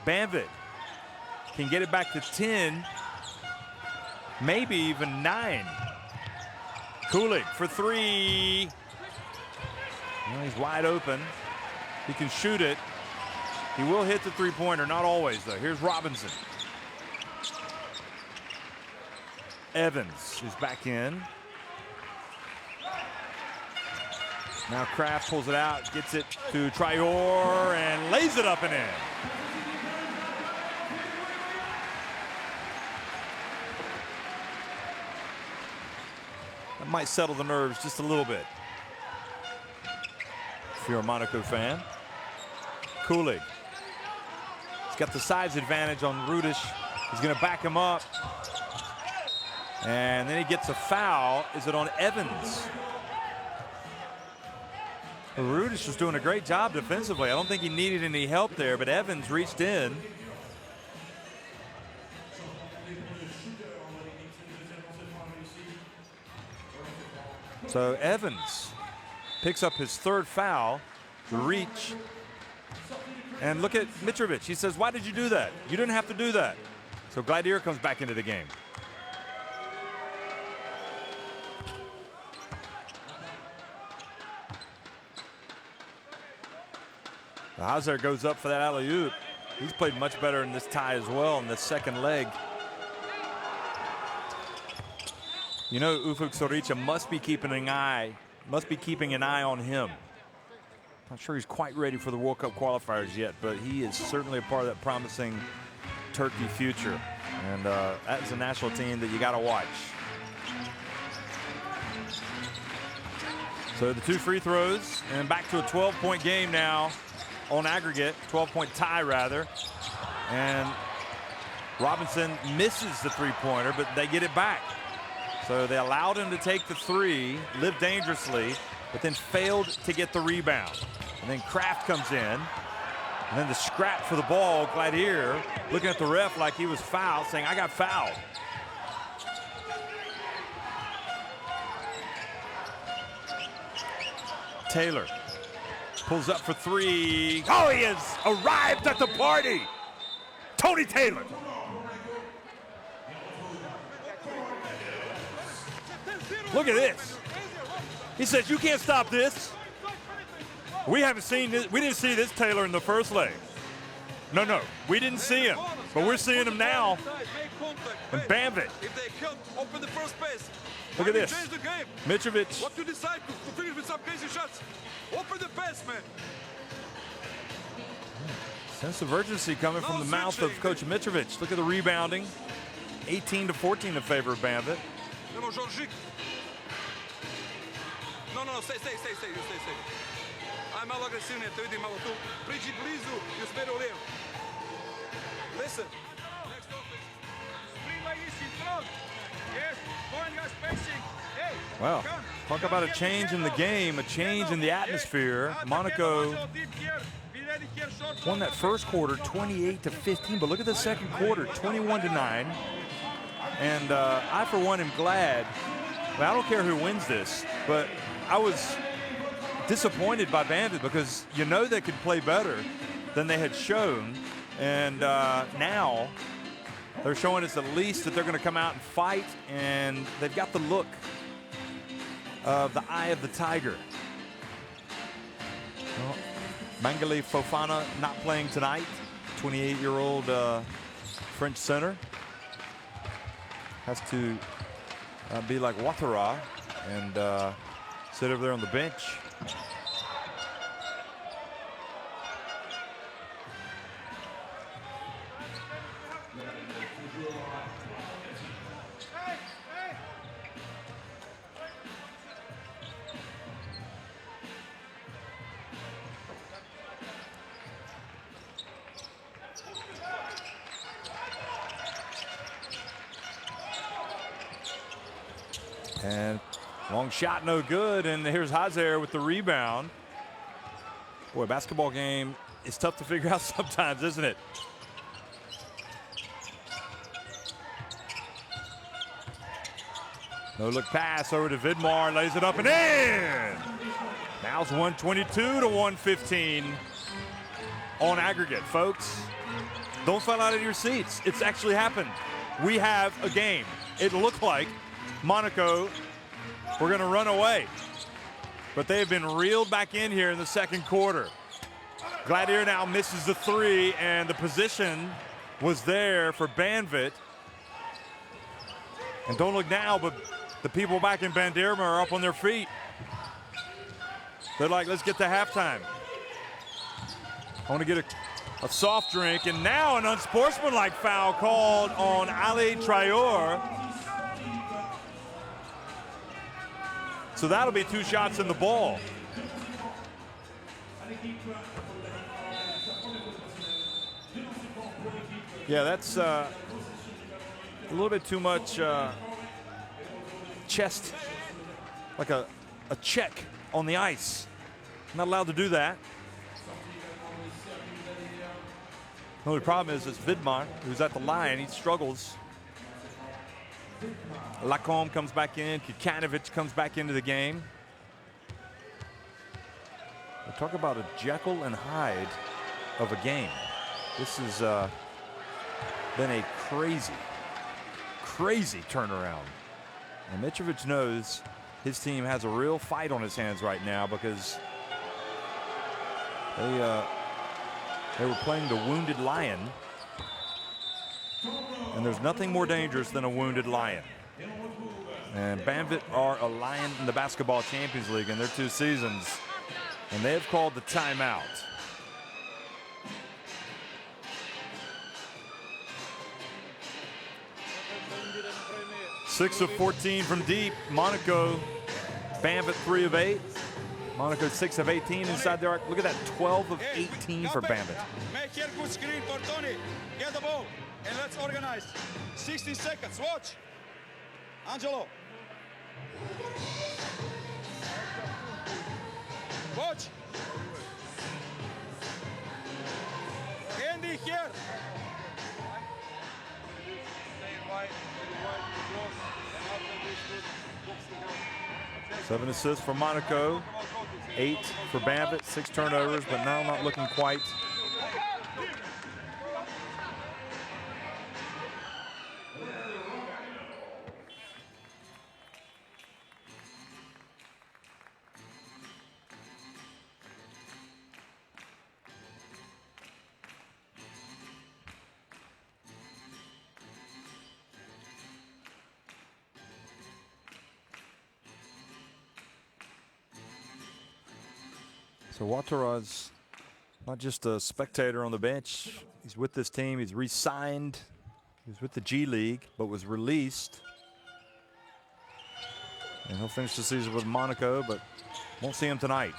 Banvit can get it back to 10, maybe even 9. Kulig for 3. Well, he's wide open. He can shoot it. He will hit the three-pointer, not always, though. Here's Robinson. Evans is back in. Now Kraft pulls it out, gets it to Traore, and lays it up and in. That might settle the nerves just a little bit, if you're a Monaco fan. Kulig. He's got the size advantage on Rudish. He's going to back him up. And then he gets a foul. Is it on Evans? Rudish was doing a great job defensively. I don't think he needed any help there, but Evans reached in. So Evans picks up his 3rd foul, reach. And look at Mitrovic. He says, why did you do that? You didn't have to do that. So Gladier comes back into the game. Hazard goes up for that alley-oop. He's played much better in this tie as well in the second leg. You know, Ufuk Sorica must be keeping an eye on him. Not sure he's quite ready for the World Cup qualifiers yet, but he is certainly a part of that promising Turkey future. And that's a national team that you got to watch. So the 2 free throws, and back to a 12-point game now on aggregate, 12-point tie rather. And Robinson misses the three-pointer, but they get it back. So they allowed him to take the 3, live dangerously, but then failed to get the rebound. And then Kraft comes in, and then the scrap for the ball. Gladier looking at the ref like he was fouled, saying, I got fouled. Taylor pulls up for 3. Oh, he has arrived at the party. Tony Taylor. Look at this. He says, you can't stop this. We haven't seen this. We didn't see this Taylor in the first leg. No, we didn't see him, but we're seeing him now. And Banvit.
If they can't open the first pace,
look at this.
Change the game.
Mitrovic.
What you decide to finish with some crazy shots? Open the pace, man.
Sense of urgency coming from the mouth of Coach Mitrovic. Look at the rebounding. 18-14 in favor of Banvit.
No, Georgic. No, stay. Aj malo agresivnije, te vidim malo tu. Priđi blizu i usmeri u lijevo. Listen. Next offense.
Spring like this in front. Yes, going guys spacing. Hey,
well, talk about a change in the game, a change in the atmosphere. Monaco won that first quarter 28-15, but look at the second quarter, 21-9. And I, for one, am glad. Well, I don't care who wins this, but I was disappointed by Banvit because you know they could play better than they had shown. And now they're showing us at least that they're going to come out and fight, and they've got the look of the eye of the tiger. Well, Mangala Fofana not playing tonight, 28-year-old French center. Has to be like Ouattara and sit over there on the bench. And long shot, no good. And here's Hazer with the rebound. Boy, basketball game is tough to figure out sometimes, isn't it? No look pass over to Vidmar, lays it up and in. Now it's 122-115 on aggregate, folks. Don't fall out of your seats. It's actually happened. We have a game. It looked like Monaco were going to run away, but they have been reeled back in here in the second quarter. Gladiator now misses the three, and the position was there for Banvit. And don't look now, but the people back in Bandirma are up on their feet. They're like, let's get to halftime. I want to get a soft drink, and now an unsportsmanlike foul called on Ali Traore. So that'll be 2 shots in the ball. Yeah, that's a little bit too much chest, like a check on the ice. Not allowed to do that. The only problem is it's Vidmar who's at the line. He struggles. Lacombe comes back in. Kikanovic comes back into the game. We'll talk about a Jekyll and Hyde of a game. This has been a crazy, crazy turnaround. And Mitrovic knows his team has a real fight on his hands right now because they were playing the wounded lion, and there's nothing more dangerous than a wounded lion. And Banvit are a lion in the Basketball Champions League in their 2 seasons, and they have called the timeout. Six of 14 from deep. Monaco, Banvit 3 of 8. Monaco 6 of 18 inside the arc. Look at that, 12 of 18 for Banvit.
Make here good screen for Tony. Get the ball and let's organize. 60 seconds, watch. Angelo. Watch. Andy here.
7 assists for Monaco, 8 for Banvit, 6 turnovers, but now not looking quite. So Ouattara's not just a spectator on the bench. He's with this team. He's re-signed. He was with the G League, but was released. And he'll finish the season with Monaco, but won't see him tonight.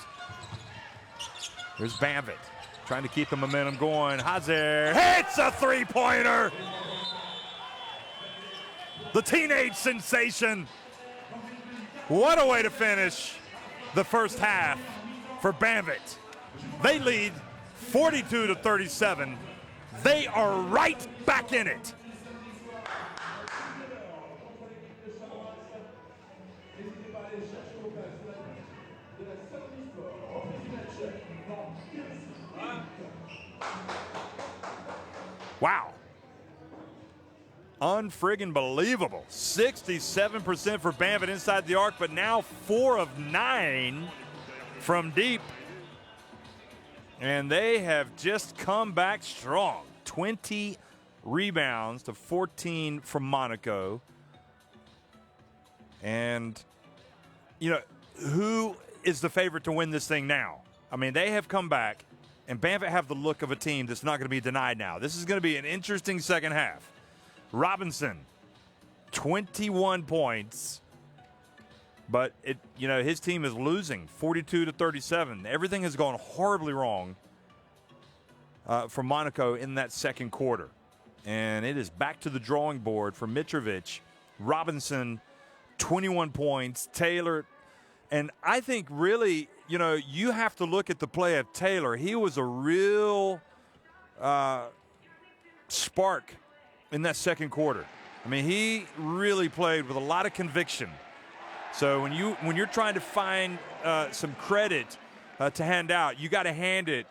Here's Banvit trying to keep the momentum going. Hazer hits a three-pointer. The teenage sensation. What a way to finish the first half for Banvit. They lead 42-37. They are right back in it. Wow. Unfriggin' believable. 67% for Banvit inside the arc, but now 4 of 9 from deep. And they have just come back strong. 20 rebounds to 14 from Monaco. And, you know, who is the favorite to win this thing now? I mean, they have come back, and Banvit have the look of a team that's not going to be denied now. This is going to be an interesting second half. Robinson, 21 points. But his team is losing 42-37. Everything has gone horribly wrong for Monaco in that second quarter. And it is back to the drawing board for Mitrovic. Robinson, 21 points. Taylor, and I think really, you have to look at the play of Taylor. He was a real spark in that second quarter. I mean, he really played with a lot of conviction. So when you're trying to find some credit to hand out, you got to hand it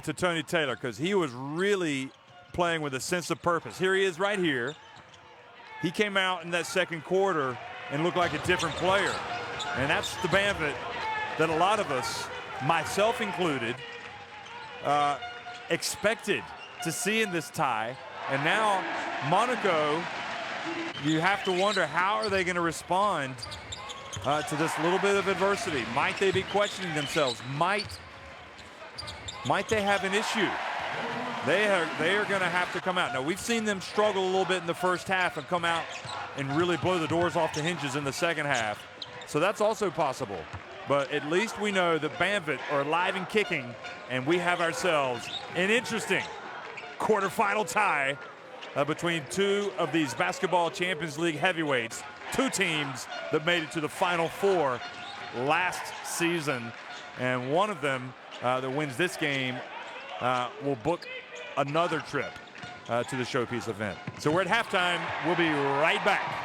to Tony Taylor, because he was really playing with a sense of purpose. Here he is right here. He came out in that second quarter and looked like a different player. And that's the Banvit that a lot of us, myself included, expected to see in this tie. And now Monaco, you have to wonder, how are they going to respond to this little bit of adversity? Might they be questioning themselves? Might they have an issue? They are going to have to come out. Now, we've seen them struggle a little bit in the first half and come out and really blow the doors off the hinges in the second half. So that's also possible. But at least we know that Banvit are alive and kicking, and we have ourselves an interesting quarterfinal tie between two of these Basketball Champions League heavyweights, two teams that made it to the Final Four last season. And one of them that wins this game will book another trip to the showpiece event. So we're at halftime. We'll be right back.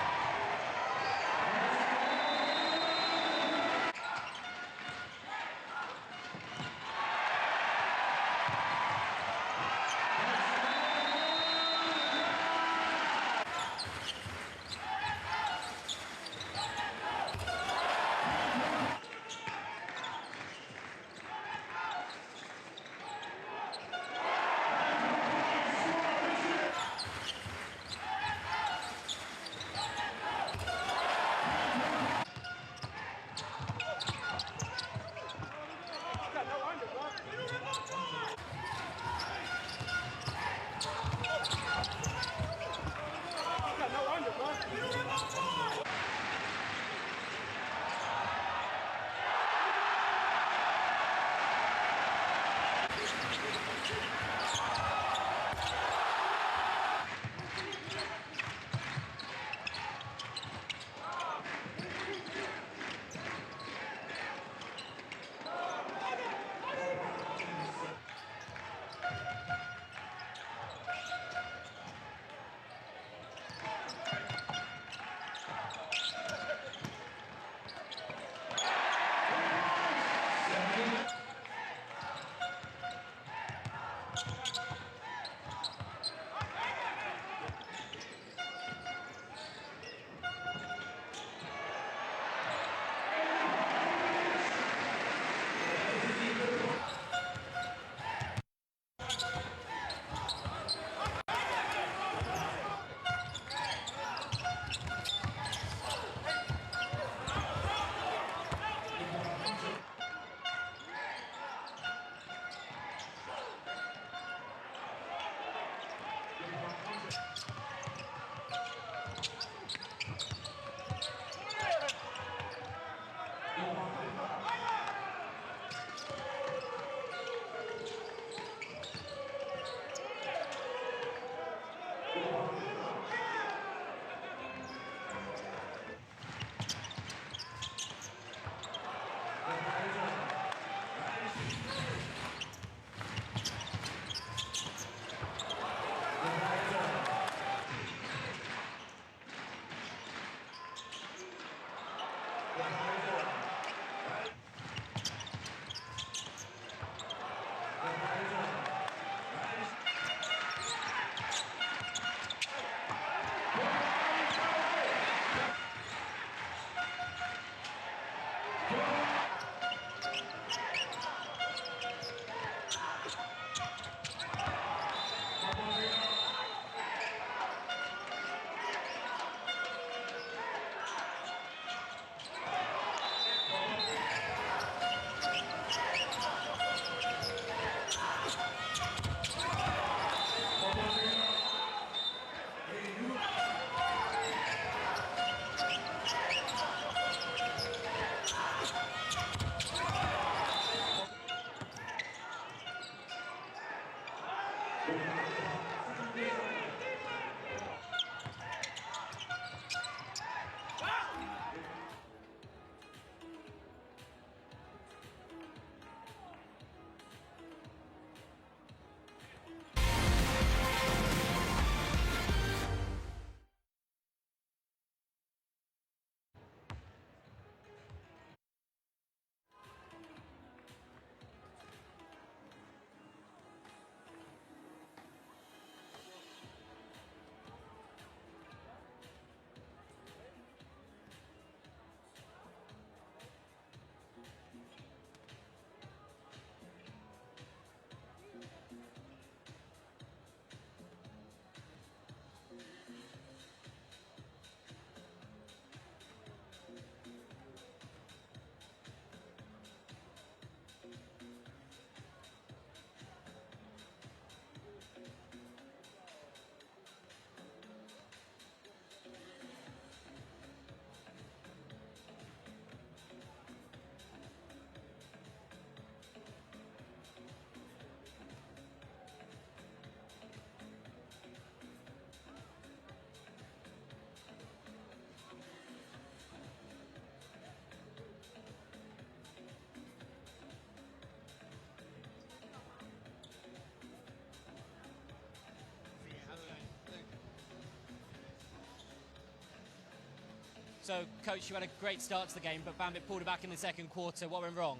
So, Coach, you had a great start to the game, but Banvit pulled it back in the second quarter. What went wrong?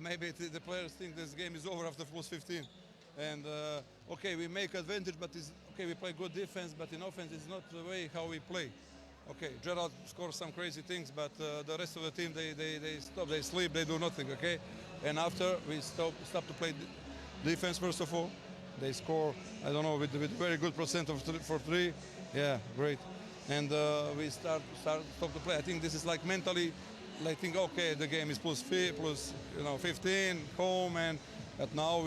Maybe the players think this game is over after plus 15. And okay, we make advantage, but okay, we play good defense, but in offense it's not the way how we play. Okay, Gerald scores some crazy things, but the rest of the team, they stop, they sleep, they do nothing, okay? And after we stop to play defense, first of all, they score, I don't know, with very good percent for three. Yeah, great. And we stop to play. I think this is like mentally, like think, okay, the game is plus 15, home, but now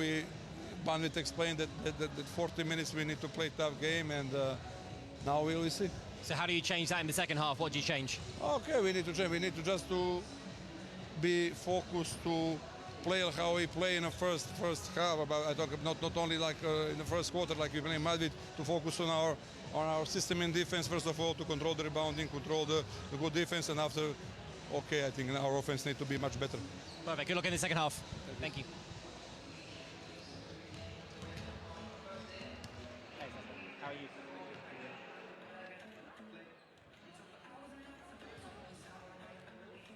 Banvit explained that 40 minutes we need to play tough game, and now we will see.
So how do you change that in the second half? What do you change?
Okay, we need to change. We need to just to be focused to play how we play in the first half. I talk not only like in the first quarter like we play in Madrid, to focus on our system in defense first of all, to control the rebounding, control the good defense, and after, okay, I think our offense needs to be much better.
Perfect. Good luck in the second half. Thank you. How are you?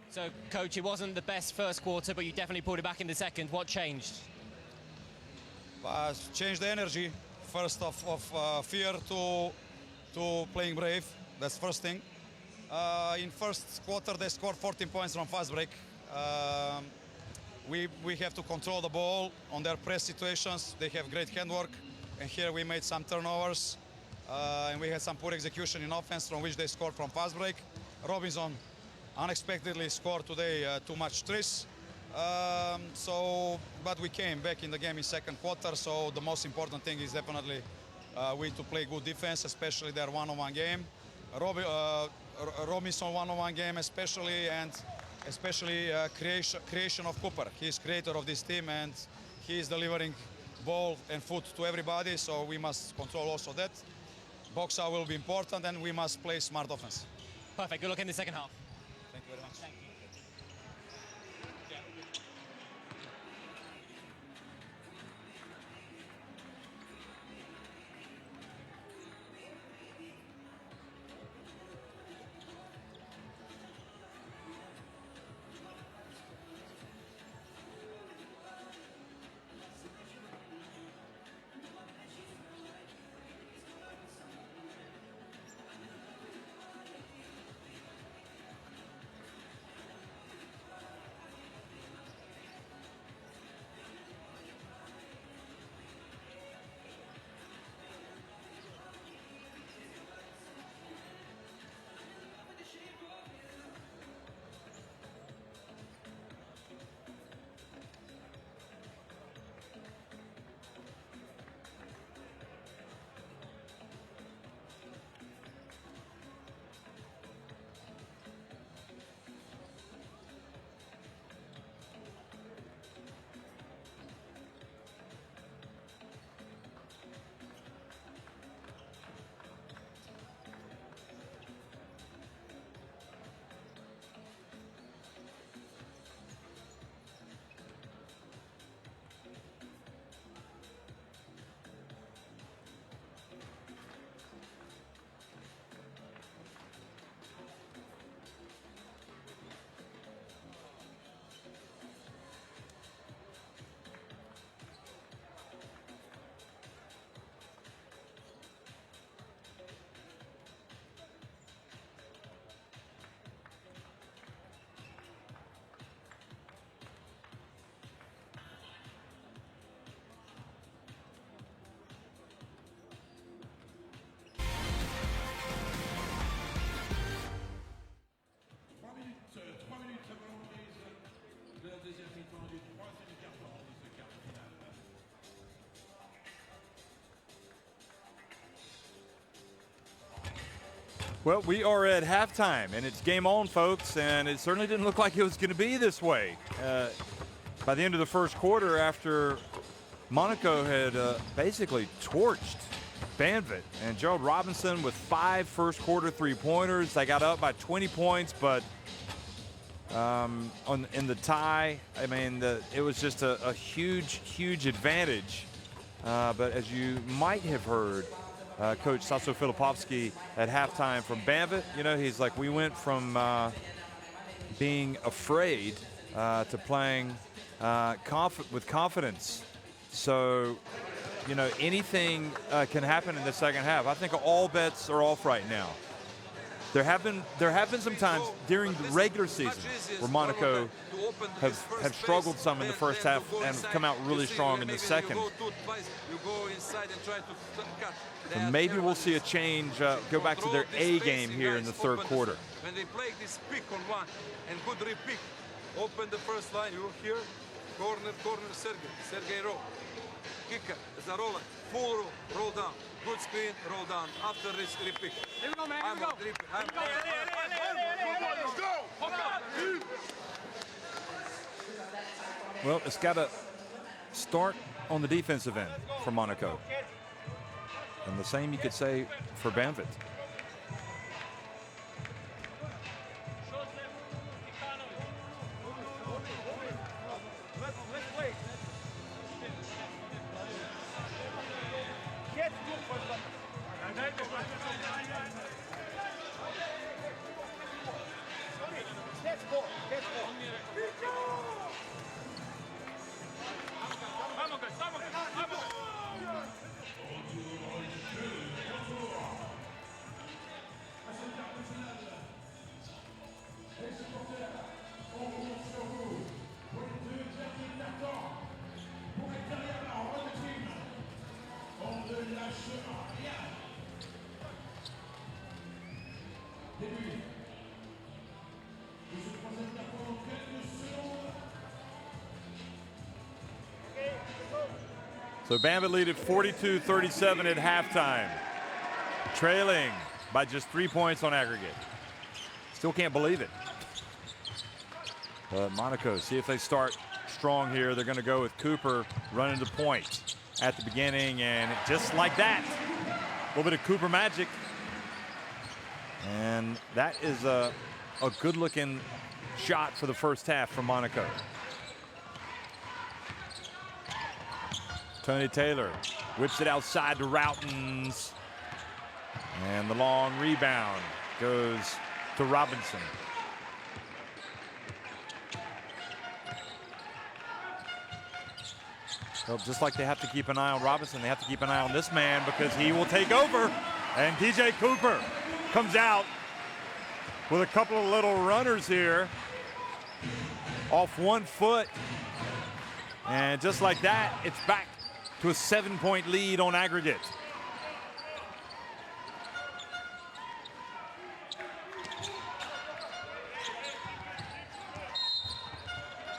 So, Coach, it wasn't the best first quarter, but you definitely pulled it back in the second. What changed?
Change the energy first of fear to playing brave. That's first thing. In first quarter they scored 14 points from fast break. We have to control the ball on their press situations. They have great handwork, and here we made some turnovers, and we had some poor execution in offense from which they scored from fast break. Robinson unexpectedly scored today too much threes. But we came back in the game in second quarter, so the most important thing is definitely we to play good defense, especially their one-on-one game. Robinson one-on-one game especially, and especially creation of Cooper. He's creator of this team, and he's delivering ball and foot to everybody, so we must control also that. Box out will be important, and we must play smart offense.
Perfect. Good luck in the second half.
Thank you very much.
Thank you.
Well, we are at halftime, and it's game on, folks, and it certainly didn't look like it was going to be this way. By the end of the first quarter, after Monaco had basically torched Banvit, and Gerald Robinson with 5 first-quarter three-pointers. They got up by 20 points, but in the tie, I mean, it was just a huge, huge advantage. But as you might have heard, Coach Sasso Filipovsky at halftime from Banvit. You know, he's like, we went from being afraid to playing with confidence. So, you know, anything can happen in the second half. I think all bets are off right now. There have been some times during the regular season where Monaco have struggled some in the first half and come out really strong in the second. So maybe we'll see a change, go back to their A game here in the third quarter.
When they play this pick on one and good repick, open the first line, you hear, corner, Sergey roll. Kicker, Zarola, full roll down. Good screen, roll down. After this repick.
Here we go, man. Here we go.
Well, it's got to start on the defensive end for Monaco. And the same you could say for Banvit. So Banvit lead at 42-37 at halftime, trailing by just 3 points on aggregate. Still can't believe it. But Monaco, see if they start strong here. They're going to go with Cooper running the point at the beginning, and just like that, a little bit of Cooper magic. And that is a good-looking shot for the first half from Monaco. Tony Taylor whips it outside to Routens. And the long rebound goes to Robinson. Well, just like they have to keep an eye on Robinson, they have to keep an eye on this man because he will take over. And DJ Cooper comes out with a couple of little runners here off 1 foot. And just like that, it's back to a 7-point lead on aggregate.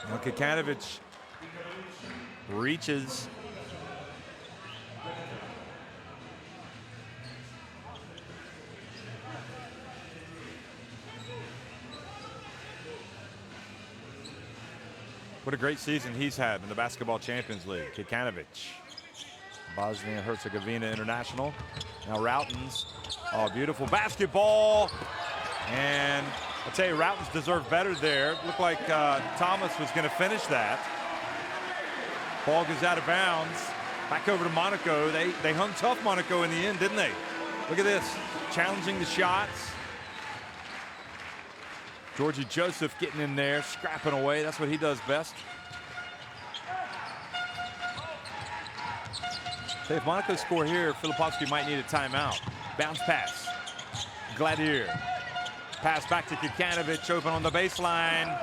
Now Kikanovic reaches. What a great season he's had in the Basketball Champions League. Kikanovic, Bosnia Herzegovina international. Now Routens, oh, beautiful basketball. And I'll tell you, Routens deserved better there. It looked like Thomas was going to finish that. Ball goes out of bounds. Back over to Monaco. They hung tough, Monaco, in the end, didn't they? Look at this, challenging the shots. Georgie Joseph getting in there, scrapping away. That's what he does best. Say if Monaco score here, Filipovsky might need a timeout. Bounce pass. Gladier. Pass back to Kikanovic, open on the baseline.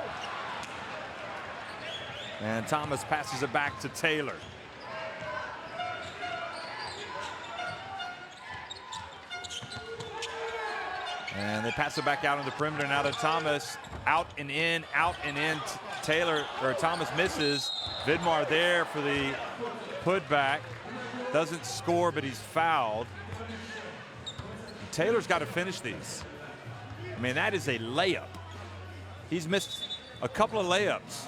And Thomas passes it back to Taylor. And they pass it back out on the perimeter. Now to Thomas. Out and in, out and in. Taylor, or Thomas misses. Vidmar there for the putback. Doesn't score, but he's fouled. Taylor's got to finish these. I mean, that is a layup. He's missed a couple of layups.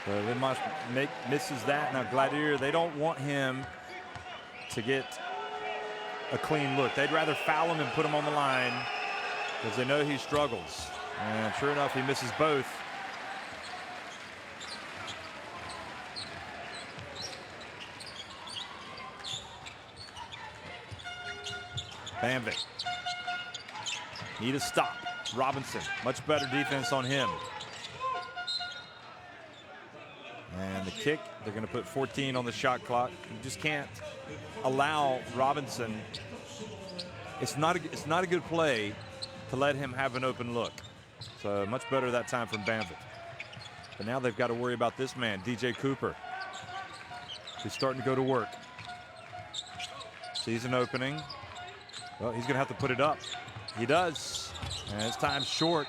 So Vidmar misses that. Now Gladier, they don't want him to get a clean look. They'd rather foul him and put him on the line because they know he struggles. And sure enough, he misses both. Banvit. Need a stop. Robinson, much better defense on him. And the kick, they're going to put 14 on the shot clock. You just can't allow Robinson. It's not a good play to let him have an open look. So much better that time from Banvit. But now they've got to worry about this man, DJ Cooper. He's starting to go to work. Sees an opening. Well, he's going to have to put it up. He does. And his time's short.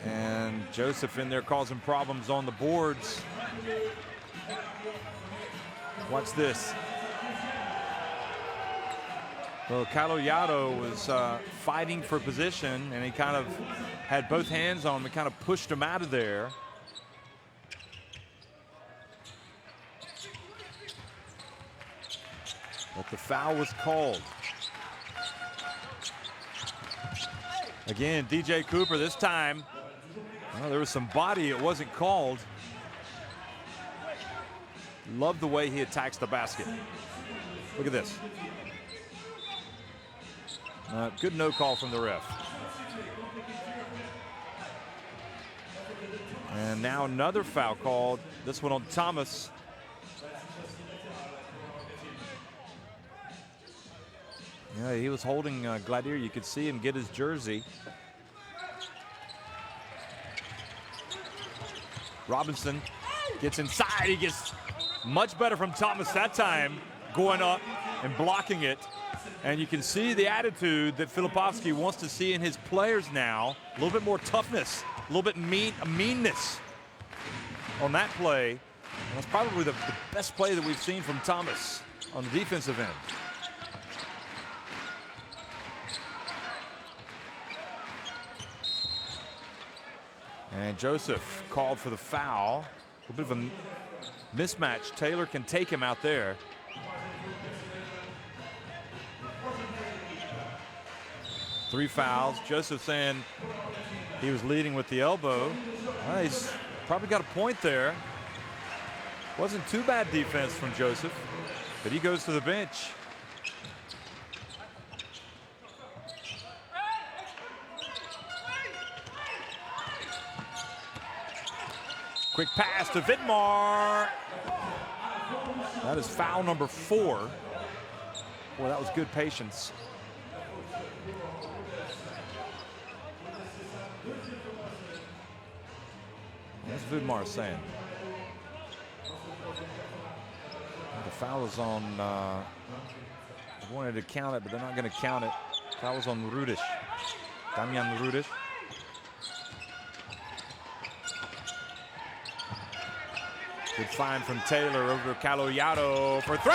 And Joseph in there causing problems on the boards. Watch this. Well, Caloyado was fighting for position, and he kind of had both hands on him and kind of pushed him out of there. But the foul was called. Again, DJ Cooper this time. Well, there was some body. It wasn't called. Love the way he attacks the basket. Look at this. Good no call from the ref. And now another foul called. This one on Thomas. Yeah, he was holding Gladier. You could see him get his jersey. Robinson gets inside. He gets much better from Thomas that time, going up and blocking it. And you can see the attitude that Filipovsky wants to see in his players now. A little bit more toughness, a little bit meanness on that play. And that's probably the best play that we've seen from Thomas on the defensive end. And Joseph called for the foul. A little bit of a mismatch. Taylor can take him out there. Three fouls. Joseph saying he was leading with the elbow. Well, he's probably got a point there. Wasn't too bad defense from Joseph, but he goes to the bench. Quick pass to Vidmar. That is foul number 4. Boy, that was good patience. What's Vidmar saying? The foul is on, I wanted to count it, but they're not going to count it. Foul was on Rudish. Damian Rudish. Good find from Taylor over Caloyado for 3.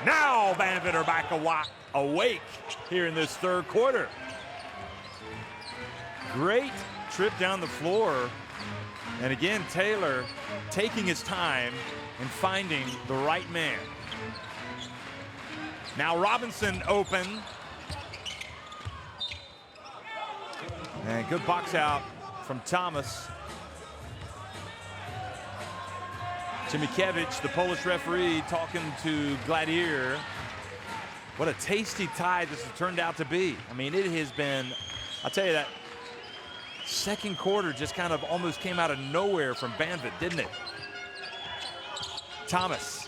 Now Banvit are back awake here in this third quarter. Great trip down the floor. And again, Taylor taking his time and finding the right man. Now Robinson open. And good box out from Thomas. Chimikiewicz, the Polish referee, talking to Gladier. What a tasty tie this has turned out to be. I mean, it has been, I'll tell you that, second quarter just kind of almost came out of nowhere from Banvit, didn't it? Thomas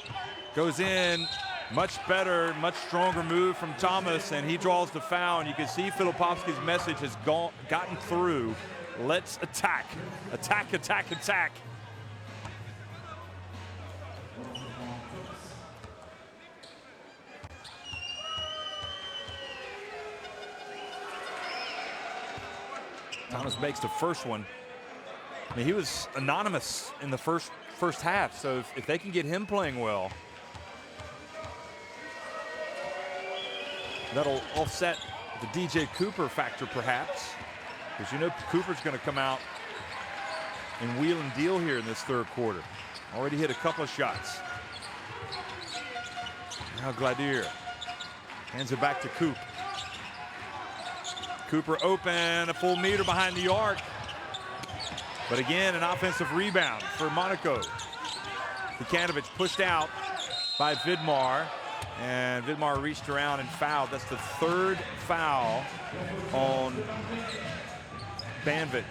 goes in, much better, much stronger move from Thomas, and he draws the foul, and you can see Filipovsky's message has gotten through. Let's attack, attack, attack, attack. Thomas makes the first one. I mean, he was anonymous in the first half, so if they can get him playing well, that'll offset the DJ Cooper factor perhaps. Because you know Cooper's going to come out and wheel and deal here in this third quarter. Already hit a couple of shots. Now Gladier hands it back to Coop. Cooper open, a full meter behind the arc. But again, an offensive rebound for Monaco. Vukanovic pushed out by Vidmar, and Vidmar reached around and fouled. That's the third foul on Banvit.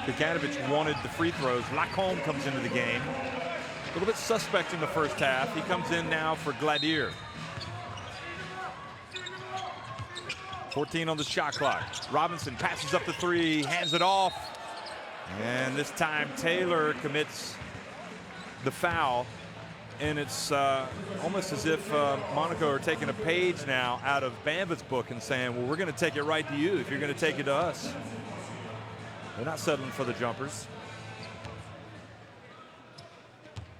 Vukanovic wanted the free throws. Lacombe comes into the game. A little bit suspect in the first half. He comes in now for Gladier. 14 on the shot clock. Robinson passes up the three, hands it off. And this time Taylor commits the foul. And it's almost as if Monaco are taking a page now out of Banvit's book and saying, well, we're going to take it right to you if you're going to take it to us. They're not settling for the jumpers.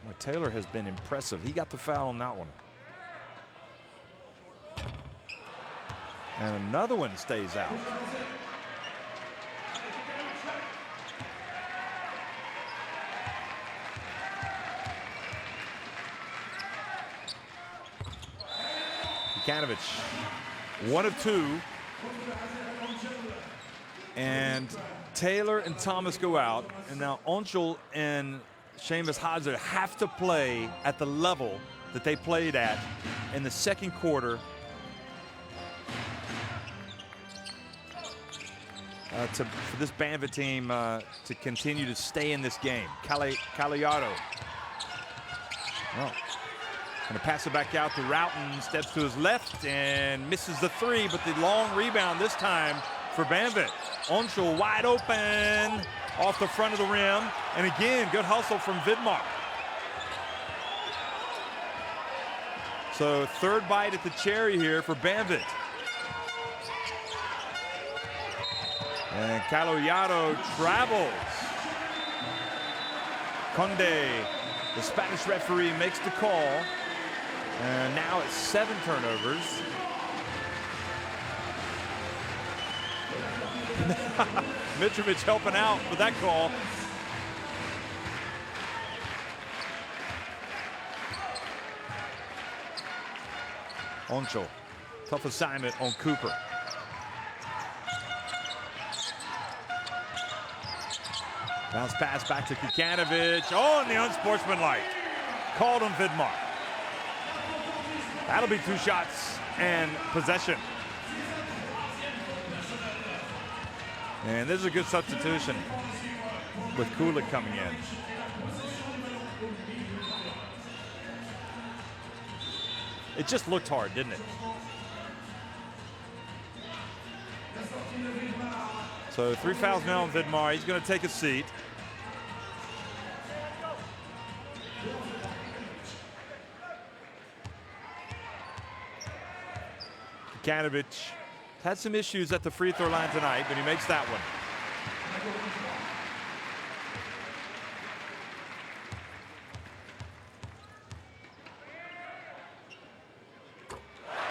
Well, Taylor has been impressive. He got the foul on that one. And another one stays out. Vukanovic, 1 of 2. And Taylor and Thomas go out. And now Onchel and Seamus Hadzer have to play at the level that they played at in the second quarter for this Banvit team to continue to stay in this game. Caliato. Well, going to pass it back out to Roughton, steps to his left and misses the three, but the long rebound this time for Banvit. Onchel wide open off the front of the rim, and again, good hustle from Vidmar. So third bite at the cherry here for Banvit. And Caloyado travels. Conde, the Spanish referee, makes the call. And now it's 7 turnovers. Mitrovic helping out with that call. Onchel, tough assignment on Cooper. Bounce pass back to Vukanovic. Oh, and the unsportsmanlike. Called on Vidmar. That'll be 2 shots and possession. And this is a good substitution with Kulik coming in. It just looked hard, didn't it? So 3 fouls now on Vidmar. He's going to take a seat. Vukanovic had some issues at the free throw line tonight, but he makes that one.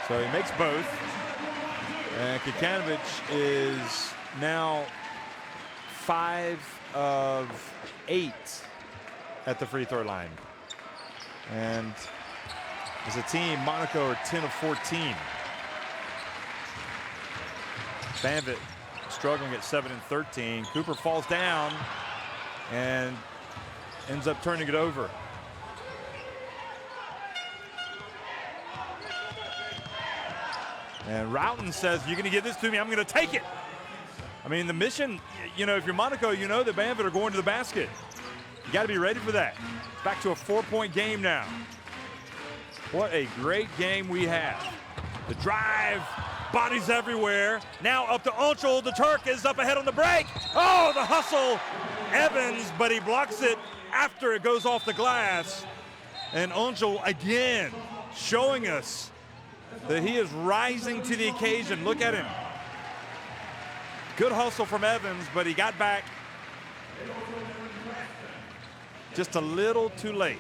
So he makes both. And Vukanovic is now 5 of 8 at the free throw line. And as a team, Monaco are 10 of 14. Banvit struggling at 7 and 13. Cooper falls down and ends up turning it over. And Roughton says, you're going to give this to me, I'm going to take it. I mean, the mission, you know, if you're Monaco, you know that Banvit are going to the basket. You got to be ready for that. It's back to a 4-point game now. What a great game we have. The drive, bodies everywhere. Now up to Onchel. The Turk is up ahead on the break. Oh, the hustle. Evans, but he blocks it after it goes off the glass. And Onchel again showing us that he is rising to the occasion. Look at him. Good hustle from Evans, but he got back just a little too late.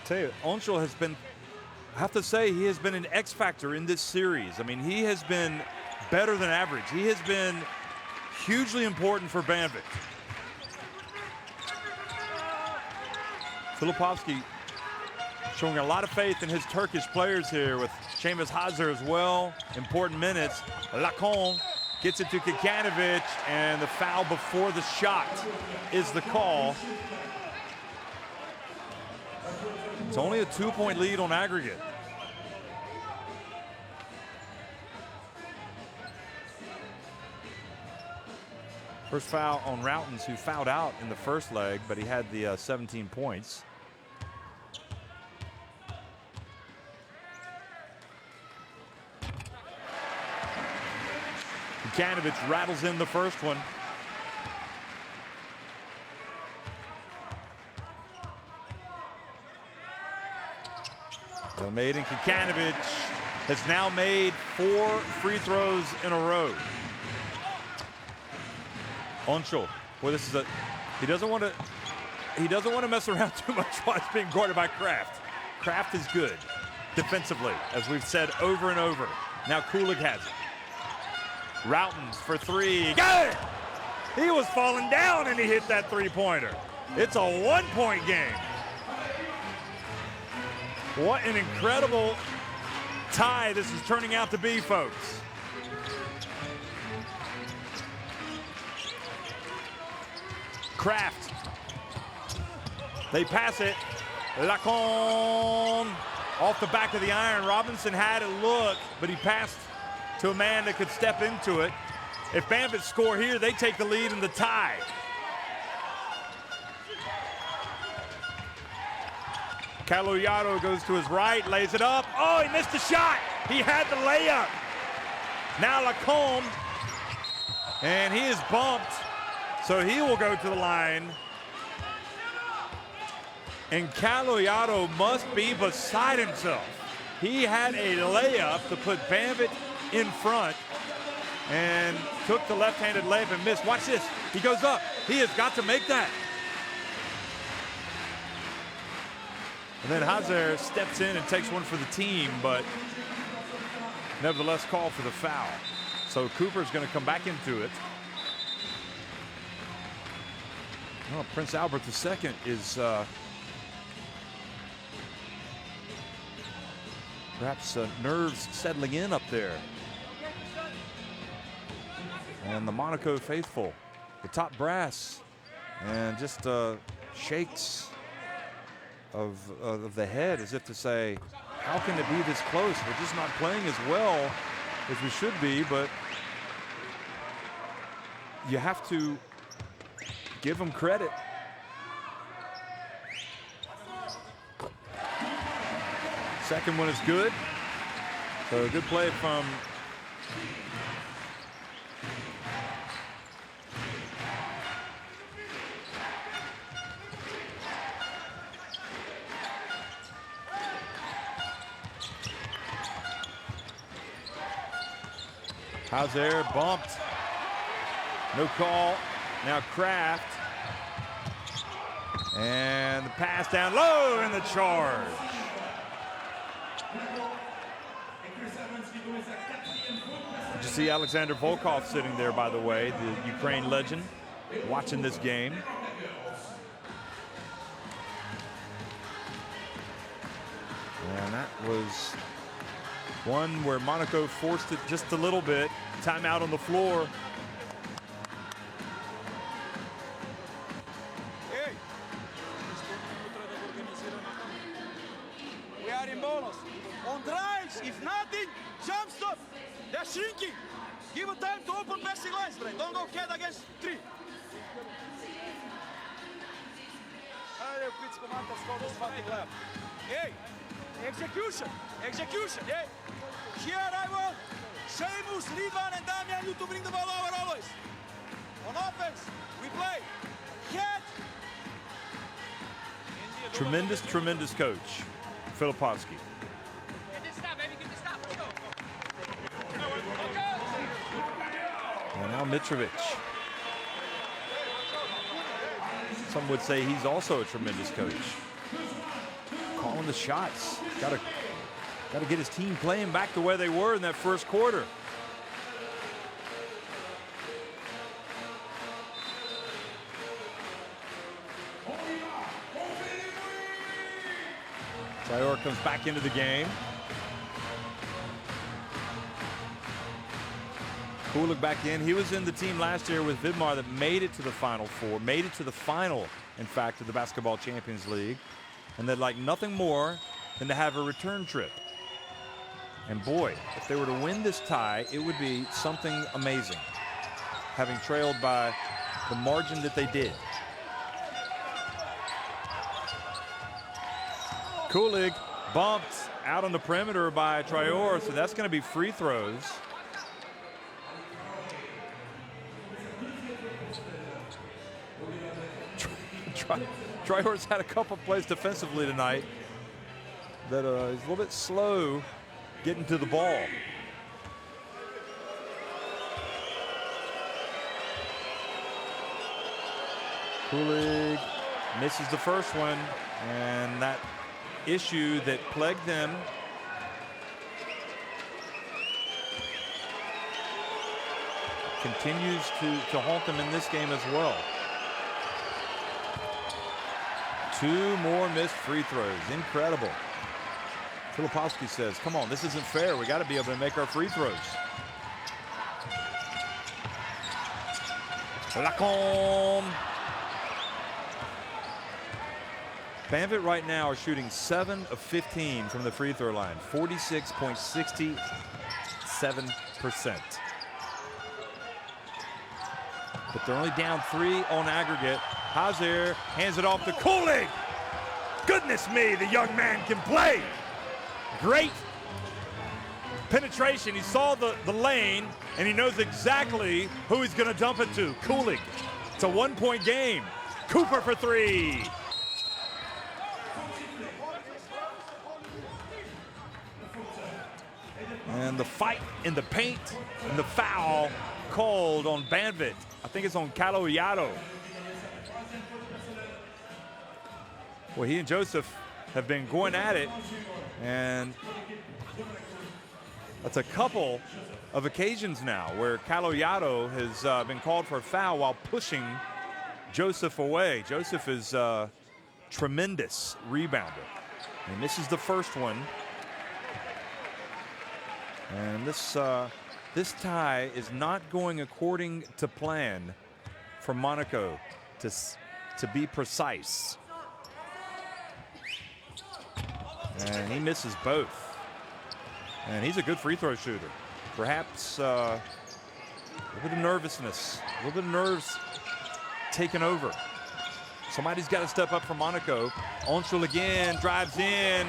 Tell you, Onchul has been, I have to say, he has been an X factor in this series. I mean, he has been better than average. He has been hugely important for Banvit. Filipovski showing a lot of faith in his Turkish players here with Seamus Hazar as well. Important minutes. Lacombe gets it to Kikanovic, and the foul before the shot is the call. It's only a 2-point lead on aggregate. First foul on Routens, who fouled out in the first leg, but he had the 17 points. Kikanovic rattles in the first one. Made, and Kikanovic has now made 4 free throws in a row. Onchul, boy, this is he doesn't want to mess around too much while it's being guarded by Kraft. Kraft is good defensively, as we've said over and over. Now Kulig has it. Routens for 3. Got it! He was falling down and he hit that three-pointer. It's a 1-point game. What an incredible tie this is turning out to be, folks. Kraft. They pass it. Lacombe off the back of the iron. Robinson had a look, but he passed to a man that could step into it. If Banvit score here, they take the lead in the tie. Caloyaro goes to his right, lays it up. Oh, he missed the shot. He had the layup. Now Lacombe, and he is bumped, so he will go to the line. And Caloyaro must be beside himself. He had a layup to put Banvit in front and took the left-handed layup and missed. Watch this. He goes up. He has got to make that. And then Hazar steps in and takes one for the team, but nevertheless called for the foul. So Cooper's going to come back into it. Well, Prince Albert II is perhaps nerves settling in up there. And the Monaco faithful, the top brass, and just shakes of the head as if to say, how can it be this close? We're just not playing as well as we should be, but you have to give them credit. Second one is good. So good play from Hazar, bumped. No call. Now Kraft. And the pass down low and the charge. Did you see Alexander Volkov sitting there, by the way, the Ukraine legend, watching this game? And that was one where Monaco forced it just a little bit. Timeout on the floor.
Hey! We are in bonus. On drives, if nothing, jump stop. They're shrinking. Give a time to open passing lines, Brent. Don't go head against 3. Hey! Execution! Execution! Hey! Here I want Seamus, Ridvan, and Damian, you to bring the ball over always. On offense, we play. Head!
Tremendous, tremendous coach, Filipovski. And now Mitrovic. Some would say he's also a tremendous coach. calling the shots. Got to get his team playing back to where they were in that first quarter. Traore comes back into the game. Kulig back in. He was in the team last year with Vidmar that made it to the Final Four, made it to the final, in fact, of the Basketball Champions League. And they'd like nothing more than to have a return trip. And boy, if they were to win this tie, it would be something amazing, having trailed by the margin that they did. Kulig bumped out on the perimeter by Traore, so that's going to be free throws. Traore's had a couple plays defensively tonight that he's a little bit slow getting to the ball. Kulig misses the first one, and that issue that plagued them continues to haunt them in this game as well. 2 more missed free throws. Incredible. Filipowski says, come on, this isn't fair. We got to be able to make our free throws. Lacombe. Banvit right now are shooting 7 of 15 from the free throw line, 46.67%. But they're only down 3 on aggregate. Hazer hands it off to Kulig. Goodness me, the young man can play. Great penetration. He saw the lane, and he knows exactly who he's going to dump it to. Kulig. It's a 1-point game. Cooper for 3. And the fight in the paint and the foul called on Banvit. I think it's on Caloiato. Well, he and Joseph have been going at it, and that's a couple of occasions now where Caloiato has been called for a foul while pushing Joseph away. Joseph is a tremendous rebounder. He misses the first one. And this tie is not going according to plan for Monaco, to be precise. And he misses both. And he's a good free throw shooter. Perhaps a little bit of nervousness, a little bit of nerves taking over. Somebody's got to step up for Monaco. Onshul again, drives in.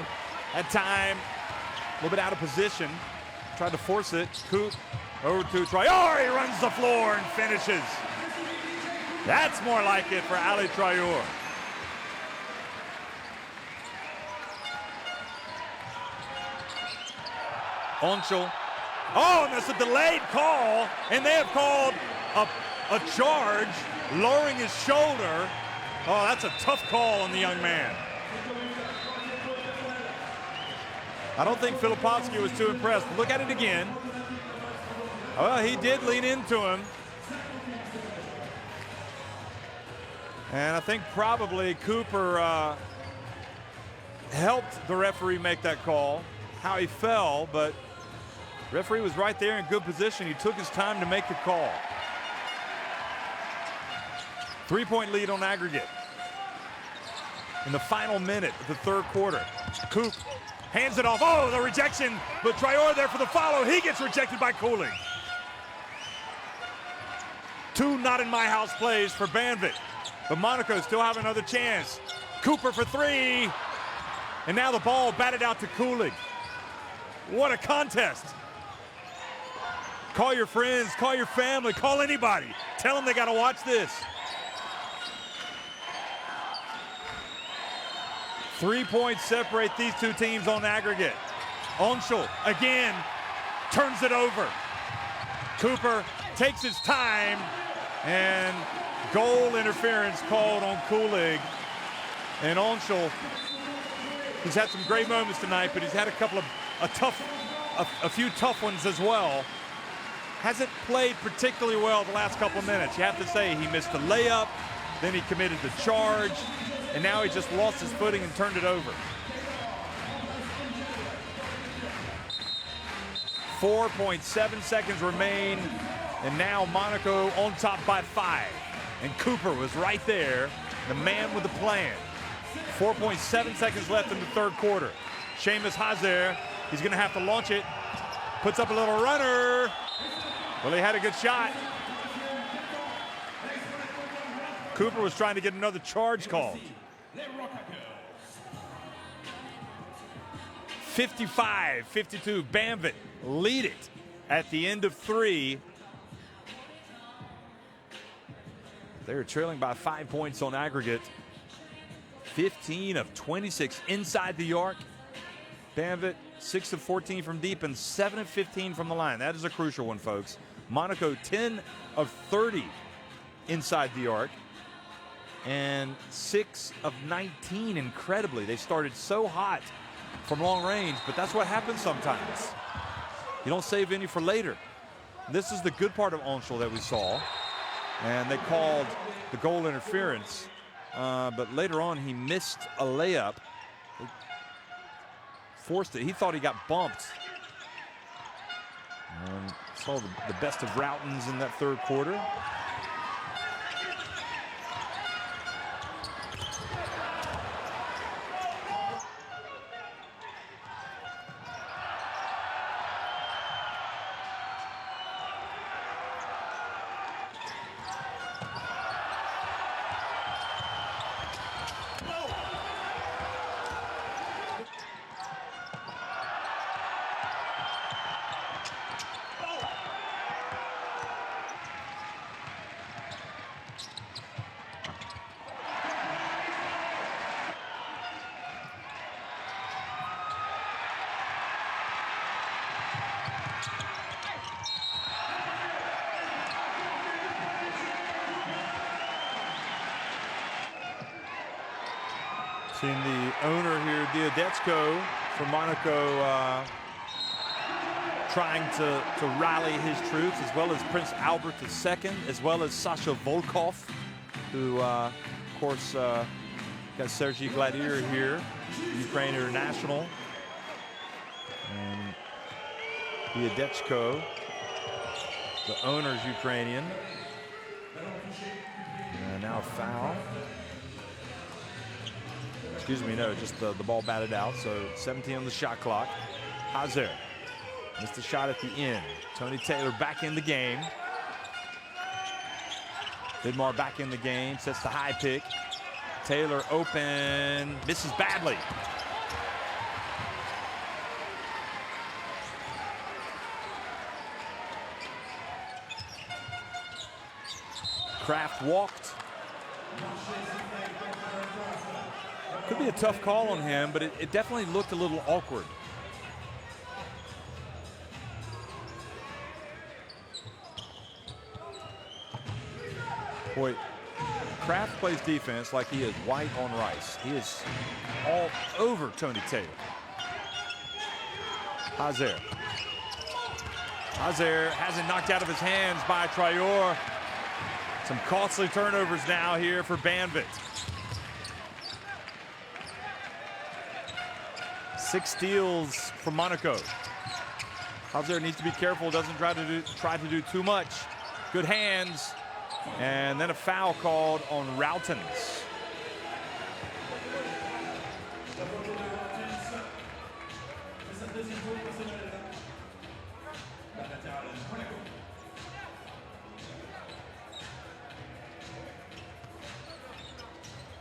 At time, a little bit out of position. Tried to force it. Coop over to Traore. He runs the floor and finishes. That's more like it for Ali Traore. Onshul. Oh, and that's a delayed call, and they have called a charge, lowering his shoulder. Oh, that's a tough call on the young man. I don't think Filipowski was too impressed. Look at it again. Well, he did lean into him. And I think probably Cooper helped the referee make that call. How he fell, but referee was right there in good position. He took his time to make the call. 3-point lead on aggregate in the final minute of the third quarter. Coop hands it off. Oh, the rejection, but Traore there for the follow. He gets rejected by Kulig. 2 not in my house plays for Banvit, but Monaco still have another chance. Cooper for 3, and now the ball batted out to Kulig. What a contest. Call your friends, call your family, call anybody. Tell them they got to watch this. 3 points separate these two teams on aggregate. Onshul again turns it over. Cooper takes his time, and goal interference called on Kulig. And Onshul He's had some great moments tonight, but he's had a few tough ones as well. Hasn't played particularly well the last couple of minutes. You have to say he missed the layup, then he committed the charge, and now he just lost his footing and turned it over. 4.7 seconds remain, and now Monaco on top by 5. And Cooper was right there, the man with the plan. 4.7 seconds left in the third quarter. Seamus Hazer, he's gonna have to launch it. Puts up a little runner. Well, he had a good shot. Cooper was trying to get another charge called. 55-52, Banvit lead it at the end of 3. They were trailing by 5 points on aggregate. 15 of 26 inside the arc. Banvit 6 of 14 from deep and 7 of 15 from the line. That is a crucial one, folks. Monaco 10 of 30 inside the arc and 6 of 19, incredibly. They started so hot from long range, but that's what happens sometimes. You don't save any for later. This is the good part of Onshul that we saw, and they called the goal interference, but later on he missed a layup. He forced it. He thought he got bumped. And saw the best of Routens in that third quarter. Seeing the owner here, Diodetsko, from Monaco, trying to rally his troops, as well as Prince Albert II, as well as Sasha Volkov, who, of course, got Sergei Gladier here, Ukraine international. And Diodetsko, the owner's Ukrainian. And now a foul. Excuse me, no, just the ball batted out. So 17 on the shot clock. Hazer missed a shot at the end. Tony Taylor back in the game. Vidmar back in the game, sets the high pick. Taylor open, misses badly. Kraft walked. Could be a tough call on him, but it definitely looked a little awkward. Boy, Kraft plays defense like he is white on rice. He is all over Tony Taylor. Hazer. Hazer has it knocked out of his hands by Traore. Some costly turnovers now here for Banvit. 6 steals from Monaco. Hazer needs to be careful, doesn't try to do too much. Good hands, and then a foul called on Routens.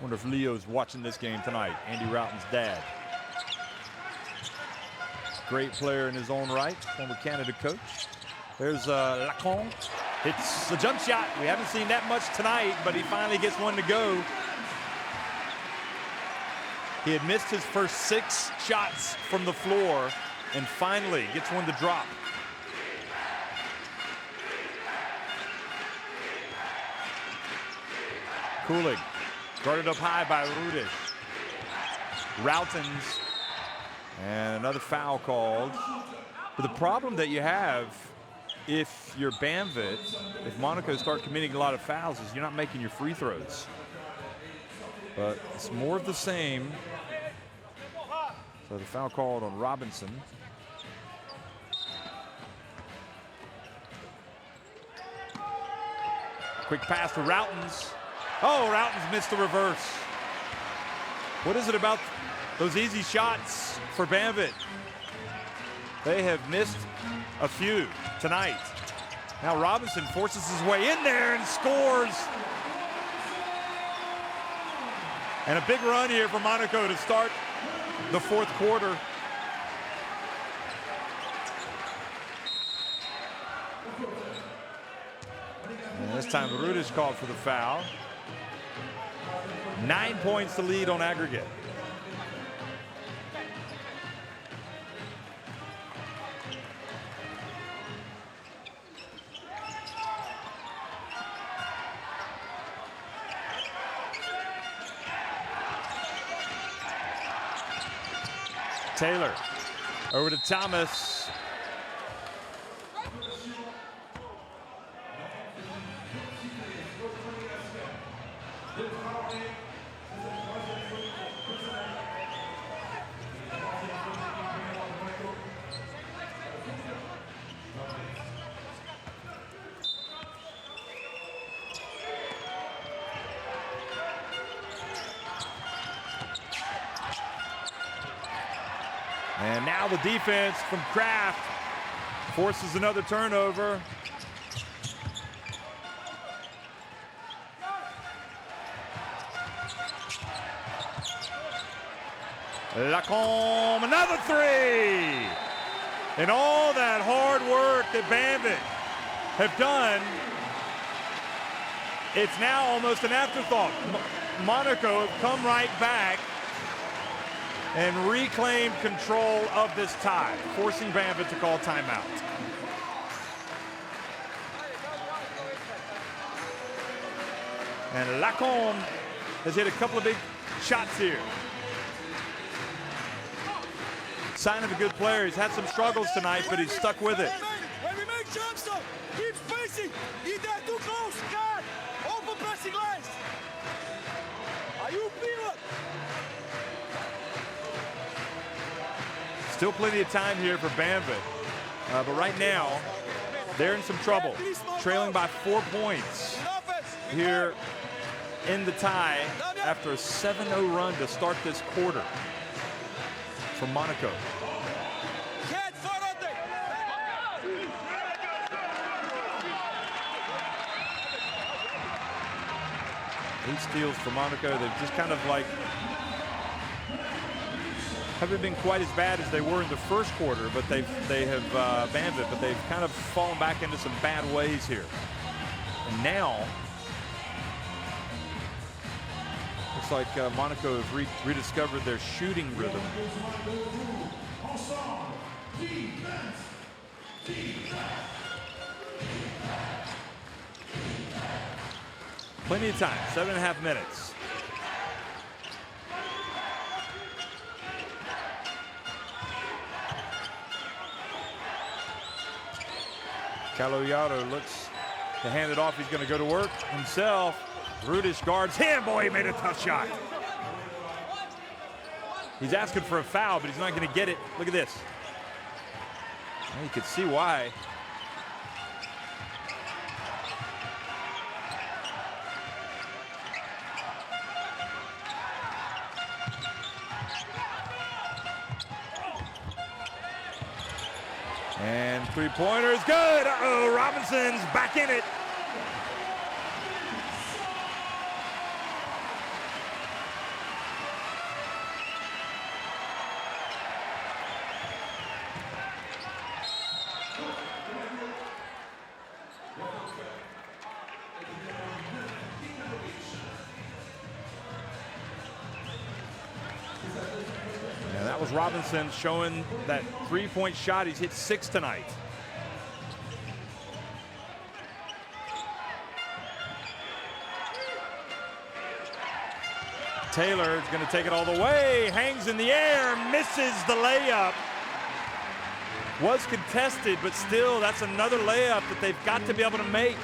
Wonder if Leo's watching this game tonight, Andy Routen's dad. Great player in his own right, former Canada coach. There's Lacombe. It's a jump shot. We haven't seen that much tonight, but he finally gets one to go. He had missed his first 6 shots from the floor and finally gets one to drop. Kulig guarded up high by Rudish. Routens. And another foul called. But the problem that you have if you're Banvit, if Monaco start committing a lot of fouls, is you're not making your free throws. But it's more of the same. So the foul called on Robinson. Quick pass to Routens. Oh, Routens missed the reverse. What is it about those easy shots for Banvit? They have missed a few tonight. Now Robinson forces his way in there and scores. And a big run here for Monaco to start the fourth quarter. And this time Rudic called for the foul. 9 points to lead on aggregate. Taylor over to Thomas. And now the defense from Kraft forces another turnover. Lacombe, another three. And all that hard work that Banvit have done, it's now almost an afterthought. Monaco have come right back and reclaimed control of this tie, forcing Banvit to call timeout. And Lacombe has hit a couple of big shots here. Sign of a good player. He's had some struggles tonight, but he's stuck with it.
When we make jumps, though, keep spacing. Get that too close, God. Open pressing lines. Are you feeling?
Still plenty of time here for Banvit. But right now, they're in some trouble. Trailing by 4 points here in the tie after a 7-0 run to start this quarter for Monaco. 8 steals for Monaco. They've just kind of like haven't been quite as bad as they were in the first quarter, but they have Banvit, but they've kind of fallen back into some bad ways here. And now looks like Monaco have rediscovered their shooting rhythm. Plenty of time, 7.5 minutes. Caloyaro looks to hand it off. He's going to go to work himself. Rudic guards him. Boy, he made a tough shot. He's asking for a foul, but he's not going to get it. Look at this. Well, you could see why. And three-pointers, good. Uh-oh, Robinson's back in it. That was Robinson showing that three-point shot. He's hit 6 tonight. Taylor is going to take it all the way, hangs in the air, misses the layup. Was contested, but still, that's another layup that they've got to be able to make.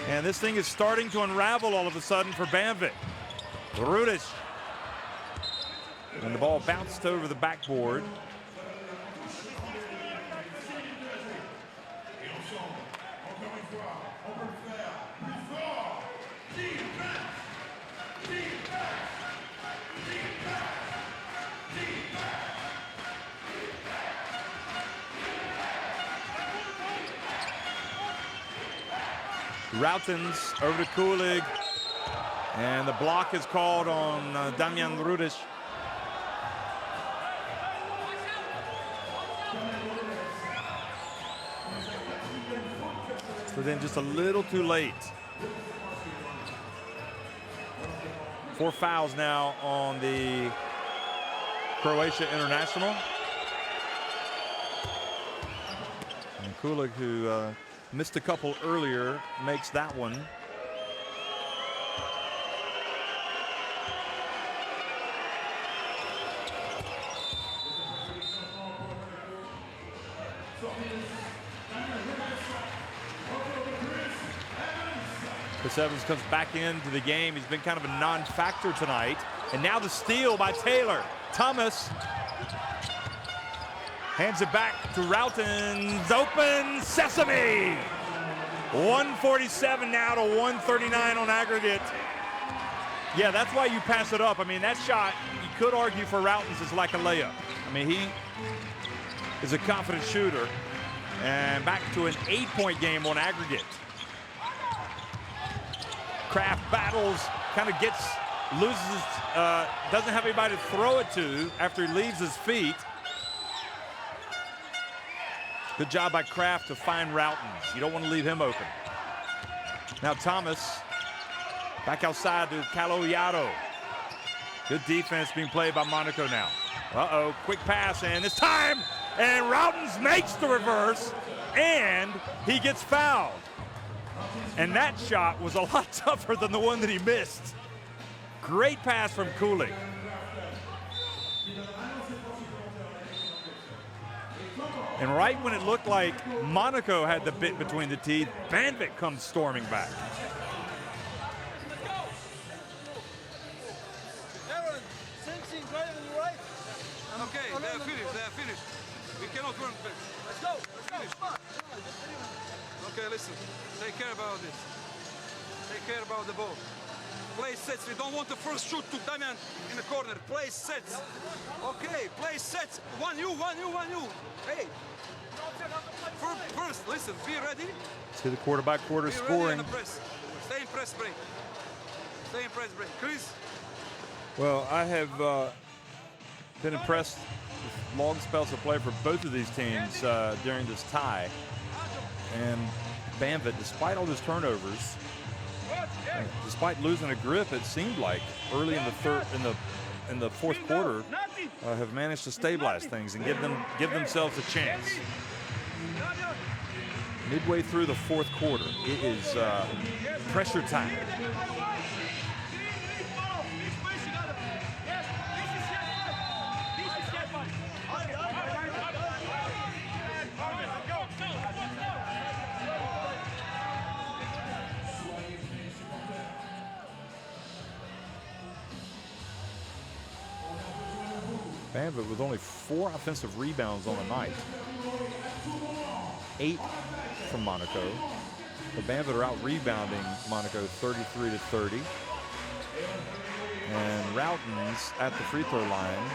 And this thing is starting to unravel all of a sudden for Banvit. Rudish. And the ball bounced over the backboard. Routens over to Kulig, and the block is called on Damian Rudish. But then just a little too late. 4 fouls now on the Croatia international. And Kulig, who missed a couple earlier, makes that one. Chris Evans comes back into the game. He's been kind of a non-factor tonight. And now the steal by Taylor. Thomas hands it back to Routens. Open sesame. 147 now to 139 on aggregate. Yeah, that's why you pass it up. I mean, that shot, you could argue for Routens is like a layup. I mean, he is a confident shooter. And back to an 8-point game on aggregate. Kraft battles, kind of loses, doesn't have anybody to throw it to after he leaves his feet. Good job by Kraft to find Routens. You don't want to leave him open. Now Thomas back outside to Caloyado. Good defense being played by Monaco now. Uh-oh, quick pass, and this time, and Routens makes the reverse, and he gets fouled. And that shot was a lot tougher than the one that he missed. Great pass from Kulig. And right when it looked like Monaco had the bit between the teeth, Banvit comes storming back.
Aaron, sensing right on your right. Okay, they are finished. We cannot run back. Let's go, come on. Okay, listen, take care about this. Take care about the ball. Play sets, we don't want the first shoot to Damian in the corner. Play sets. Okay, play sets. One you. Hey. First, listen, be ready.
See the quarter-by-quarter scoring.
Ready in the press. Stay in press break. Chris?
Well, I have been impressed with long spells of play for both of these teams during this tie. And Banvit, despite all those turnovers, despite losing a grip, it seemed like early in the fourth quarter, have managed to stabilize things and give themselves a chance. Midway through the fourth quarter, it is pressure time. Banvit with only 4 offensive rebounds on the night. 8 from Monaco. The Banvit are out rebounding Monaco 33-30. And Routens at the free throw line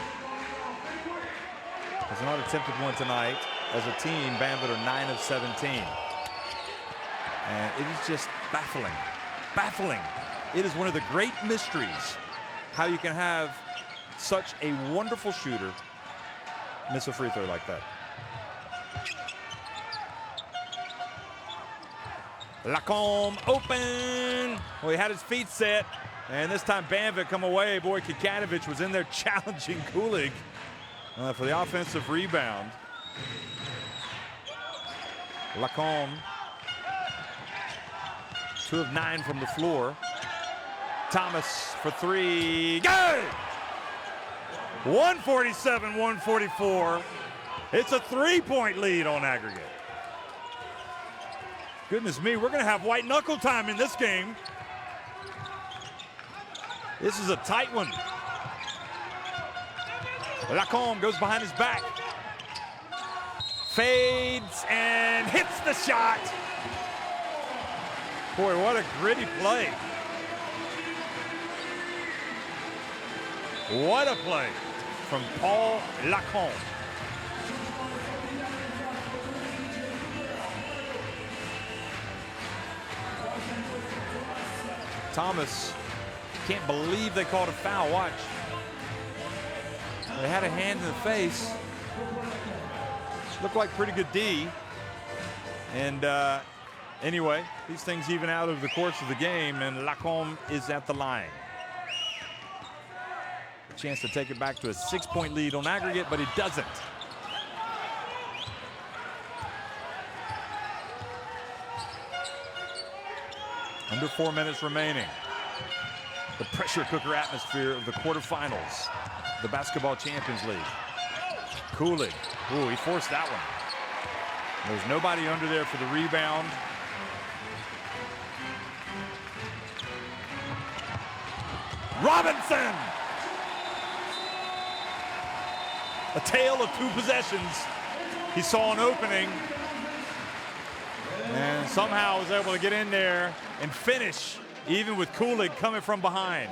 has not attempted one tonight. As a team, Banvit are 9 of 17. And it is just baffling. It is one of the great mysteries how you can have such a wonderful shooter miss a free throw like that. Lacombe open. Well, he had his feet set, and this time Banvit come away. Boy, Kikanovic was in there challenging Kulig for the offensive rebound. Lacombe 2 of 9 from the floor. Thomas for 3. Good! 147-144. It's a 3-point lead on aggregate. Goodness me, we're going to have white knuckle time in this game. This is a tight one. Lacombe goes behind his back. Fades and hits the shot. Boy, what a gritty play. What a play from Paul Lacombe. Thomas, can't believe they called a foul. Watch. They had a hand in the face. Looked like pretty good D. And anyway, these things even out over the course of the game, and Lacombe is at the line. A chance to take it back to a 6-point lead on aggregate, but he doesn't. Under 4 minutes remaining. The pressure cooker atmosphere of the quarterfinals, the Basketball Champions League. Coolidge, ooh, he forced that one. There's nobody under there for the rebound. Robinson! A tale of 2 possessions. He saw an opening and somehow was able to get in there and finish, even with Coolidge coming from behind.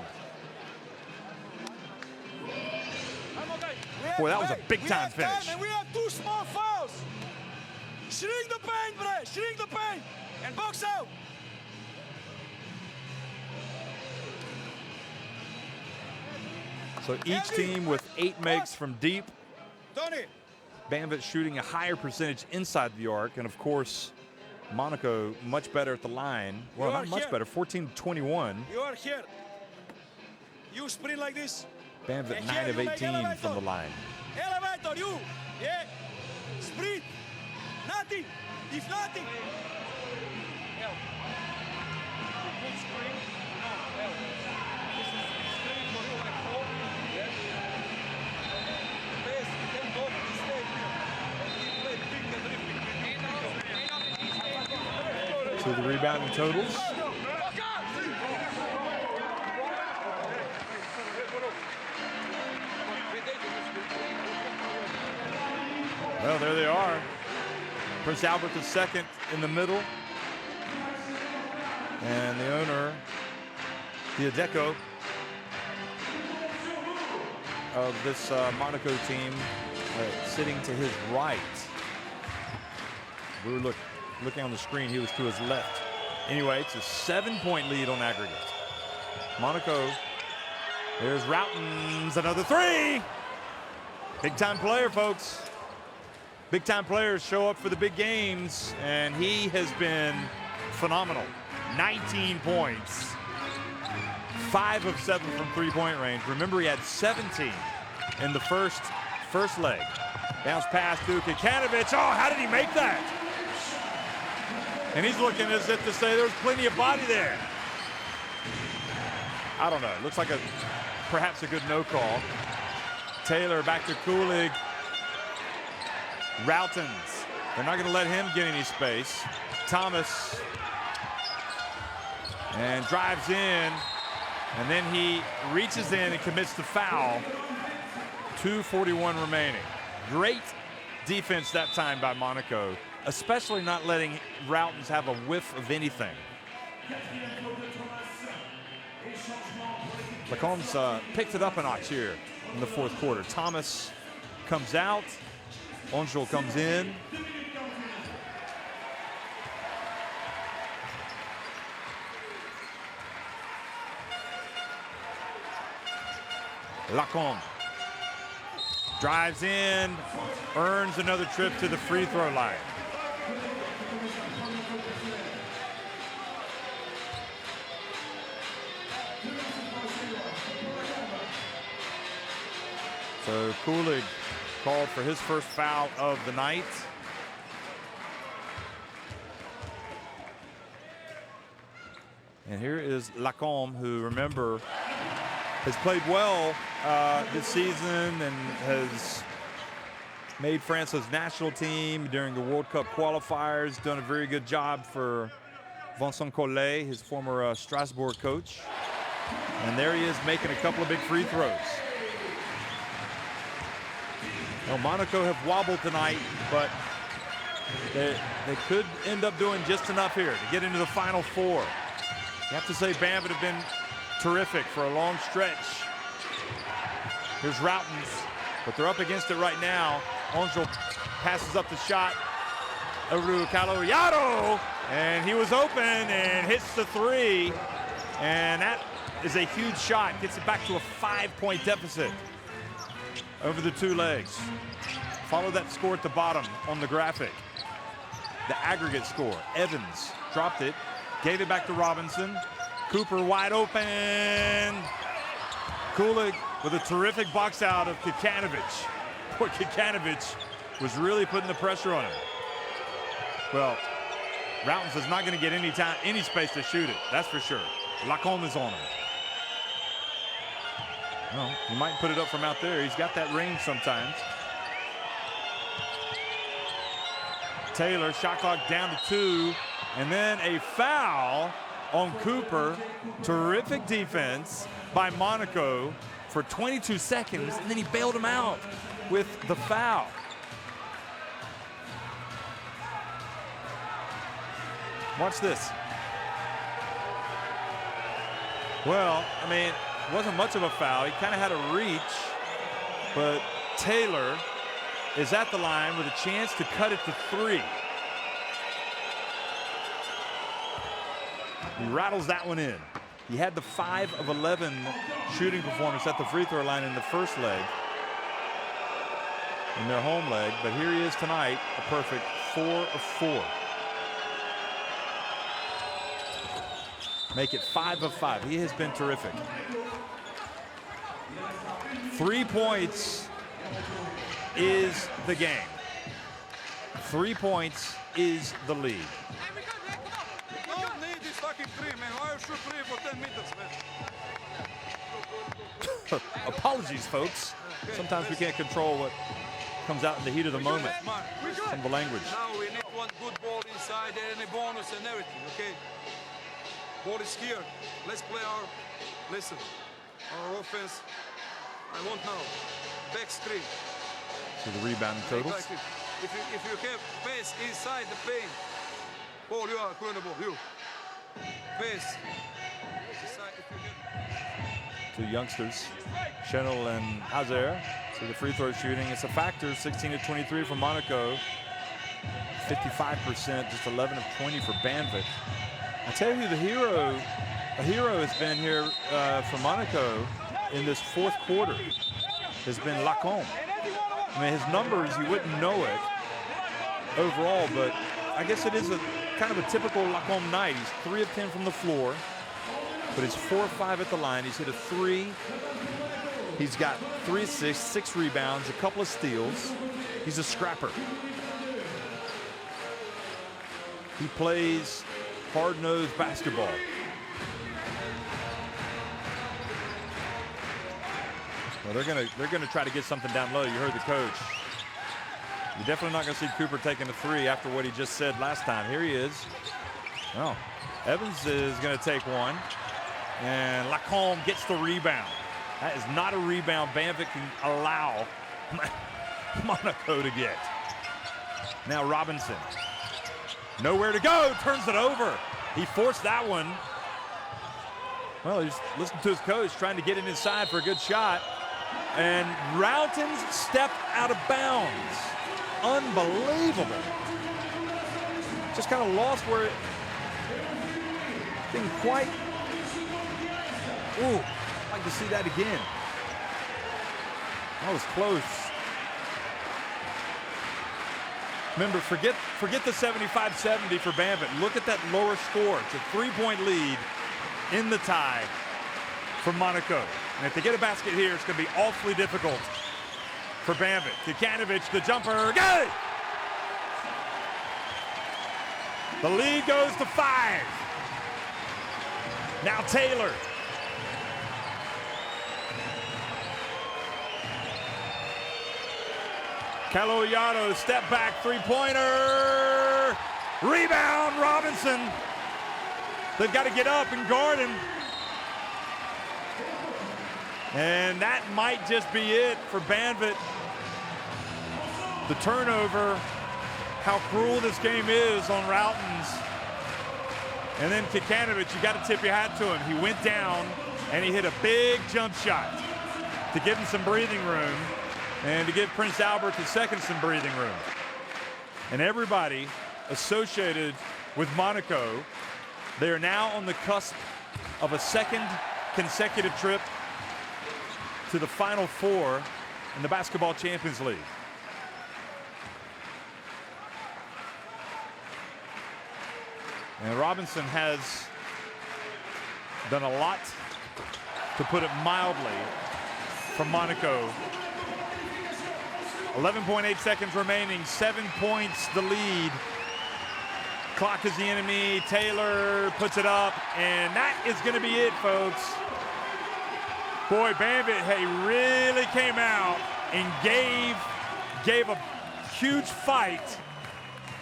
Boy, that was a big-time finish.
And we have 2 small fouls. Shrink the paint, Bre. Shrink the paint. And box out.
So each team with 8 makes from deep.
Tony.
Banvit shooting a higher percentage inside the arc. And, of course, Monaco much better at the line. Well, not much better, 14-21.
You are here. You sprint like this.
Banvit 9 of 18 from the line.
Elevator, you. Yeah. Sprint. Nothing. If nothing.
To the rebounding totals. Well, there they are. Prince Albert II in the middle. And the owner, the Adecco of this Monaco team, sitting to his right. We were looking on the screen, he was to his left. Anyway, it's a 7-point lead on aggregate. Monaco, there's Routens, another 3. Big time player, folks. Big time players show up for the big games, and he has been phenomenal. 19 points, 5 of 7 from 3-point range. Remember, he had 17 in the first leg. Bounce pass to Kikanovic. Oh, how did he make that? And he's looking as if to say there's plenty of body there. I don't know. It looks like perhaps a good no call. Taylor back to Coolidge. Routens. They're not going to let him get any space. Thomas. And drives in. And then he reaches in and commits the foul. 2:41 remaining. Great defense that time by Monaco, especially not letting Routens have a whiff of anything. Lacombe's picked it up a notch here in the 4th quarter. Thomas comes out. Angel comes in. Lacombe drives in, earns another trip to the free throw line. So Coolidge called for his first foul of the night. And here is Lacombe, who, remember, has played well this season and has made France's national team during the World Cup qualifiers, done a very good job for Vincent Collet, his former Strasbourg coach. And there he is making a couple of big free throws. Well, Monaco have wobbled tonight, but they could end up doing just enough here to get into the Final Four. You have to say Banvit have been terrific for a long stretch. Here's Routens, but they're up against it right now. Angel passes up the shot over to Caloyado, and he was open and hits the three. And that is a huge shot, gets it back to a 5-point deficit over the two legs. Follow that score at the bottom on the graphic. The aggregate score. Evans dropped it, gave it back to Robinson. Cooper wide open. Kulik with a terrific box out of Kikanovic. Poor Kikanovic was really putting the pressure on him. Well, Routens is not going to get any space to shoot it, that's for sure. Lacombe is on him. Well, he might put it up from out there. He's got that range sometimes. Taylor, shot clock down to 2, and then a foul on Cooper. Terrific defense by Monaco for 22 seconds, and then he bailed him out with the foul. Watch this. Well, I mean, it wasn't much of a foul. He kind of had a reach, but Taylor is at the line with a chance to cut it to 3. He rattles that one in. He had the 5 of 11 shooting performance at the free throw line in the first leg, in their home leg, but here he is tonight, a perfect 4 of 4. Make it 5 of 5. He has been terrific. 3 points is the game. 3 points is the lead.
Don't need this fucking 3, man. Why you shoot 3 for 10 meters, man?
Apologies, folks. Sometimes we can't control what comes out in the heat of the moment. Some of the language.
Now we need one good ball inside and a bonus and everything, okay? Ball is here. Let's play our offense. I want now back screen.
So the rebounding totals.
Exactly. If you have pace inside the paint, Paul, you are ball. You pace inside. If you have...
Two youngsters, Chenel and Hazer. So the free throw shooting, it's a factor. 16 of 23 for Monaco, 55%, just 11 of 20 for Banvit. I tell you, a hero has been here for Monaco in this fourth quarter, has been Lacombe. I mean, his numbers, you wouldn't know it overall, but I guess it is a kind of a typical Lacombe night. He's 3 of 10 from the floor, but he's 4 of 5 at the line. He's hit a 3. He's got 3 assists, 6 rebounds, a couple of steals. He's a scrapper. He plays hard-nosed basketball. Well, they're gonna try to get something down low. You heard the coach. You're definitely not gonna see Cooper taking a 3 after what he just said last time. Here he is. Oh, Evans is gonna take one, and Lacombe gets the rebound. That is not a rebound Banvit can allow Monaco to get. Now Robinson. Nowhere to go, turns it over. He forced that one. Well, he's listening to his coach, trying to get it inside for a good shot. And Routens stepped out of bounds. Unbelievable. Just kind of lost where it didn't quite. Ooh, I'd like to see that again. That was close. Remember, forget the 75-70 for Banvit. Look at that lower score. It's a 3-point lead in the tie for Monaco. And if they get a basket here, it's going to be awfully difficult for Banvit. Kikanovic, the jumper, got it! The lead goes to 5. Now Taylor. Caloyado, step back, three-pointer. Rebound, Robinson. They've got to get up and guard him. And that might just be it for Banvit. The turnover, how cruel this game is on Routens. And then Kikanovic, you got to tip your hat to him. He went down and he hit a big jump shot to give him some breathing room and to give Prince Albert II some breathing room. And everybody associated with Monaco, they are now on the cusp of a second consecutive trip to the Final Four in the Basketball Champions League. And Robinson has done a lot, to put it mildly, for Monaco. 11.8 seconds remaining, 7 points the lead. Clock is the enemy. Taylor puts it up, and that is going to be it, folks. Boy, Banvit, he really came out and gave a huge fight.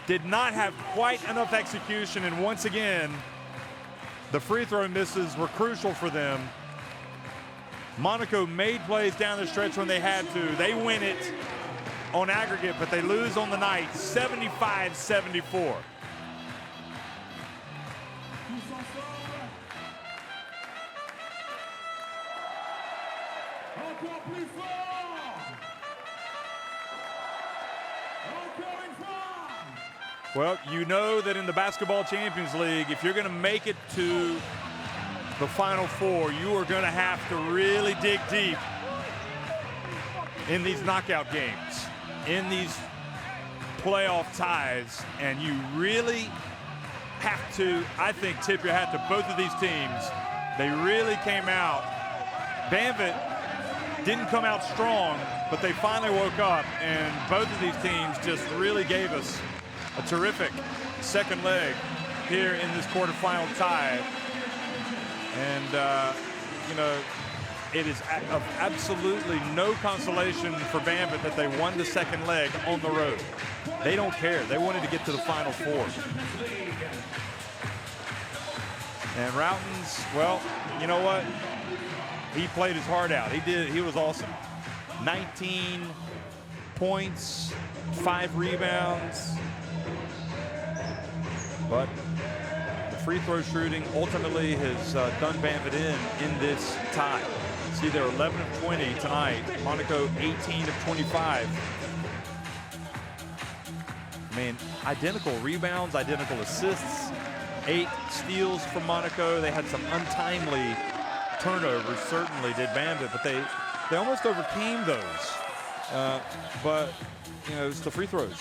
Did not have quite enough execution, and once again, the free throw misses were crucial for them. Monaco made plays down the stretch when they had to. They win it on aggregate, but they lose on the night, 75-74.
Encore plus fort! Encore une fois!
Well, you know that in the Basketball Champions League, if you're going to make it to the Final Four, you are going to have to really dig deep in these knockout games, in these playoff ties, and you really have to, I think, tip your hat to both of these teams. They really came out. Banvit didn't come out strong, but they finally woke up, and both of these teams just really gave us a terrific second leg here in this quarterfinal tie. And, you know, it is of absolutely no consolation for Banvit that they won the second leg on the road. They don't care. They wanted to get to the Final Four. And Routens, well, you know what? He played his heart out. He did. He was awesome. 19 points, 5 rebounds. But the free throw shooting ultimately has done Banvit in this tie. See, they're 11 of 20 tonight. Monaco 18 of 25. I mean, identical rebounds, identical assists, 8 steals from Monaco. They had some untimely turnovers, certainly did Banvit, but they almost overcame those. But, you know, it's the free throws.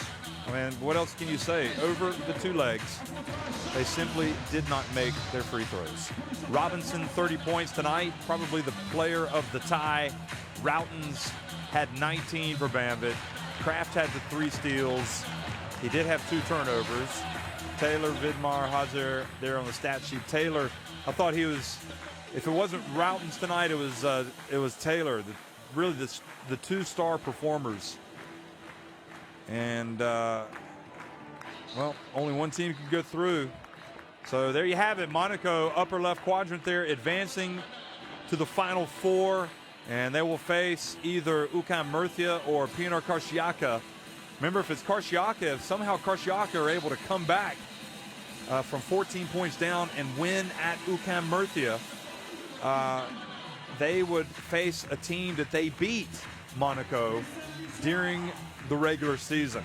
I mean, what else can you say? Over the 2 legs, they simply did not make their free throws. Robinson, 30 points tonight, probably the player of the tie. Routens had 19 for Banvit. Kraft had the 3 steals. He did have 2 turnovers. Taylor, Vidmar, Hazer there on the stat sheet. Taylor, I thought he was, if it wasn't Routens tonight, it was Taylor. Really the 2 star performers. And, well, only one team could go through. So there you have it. Monaco, upper left quadrant there, advancing to the Final Four. And they will face either UCAM Murcia or Pioneer Karšiaка. Remember, if it's Karšiaka, if somehow Karšiaka are able to come back from 14 points down and win at UCAM Murcia, they would face a team that they beat, Monaco, during the regular season,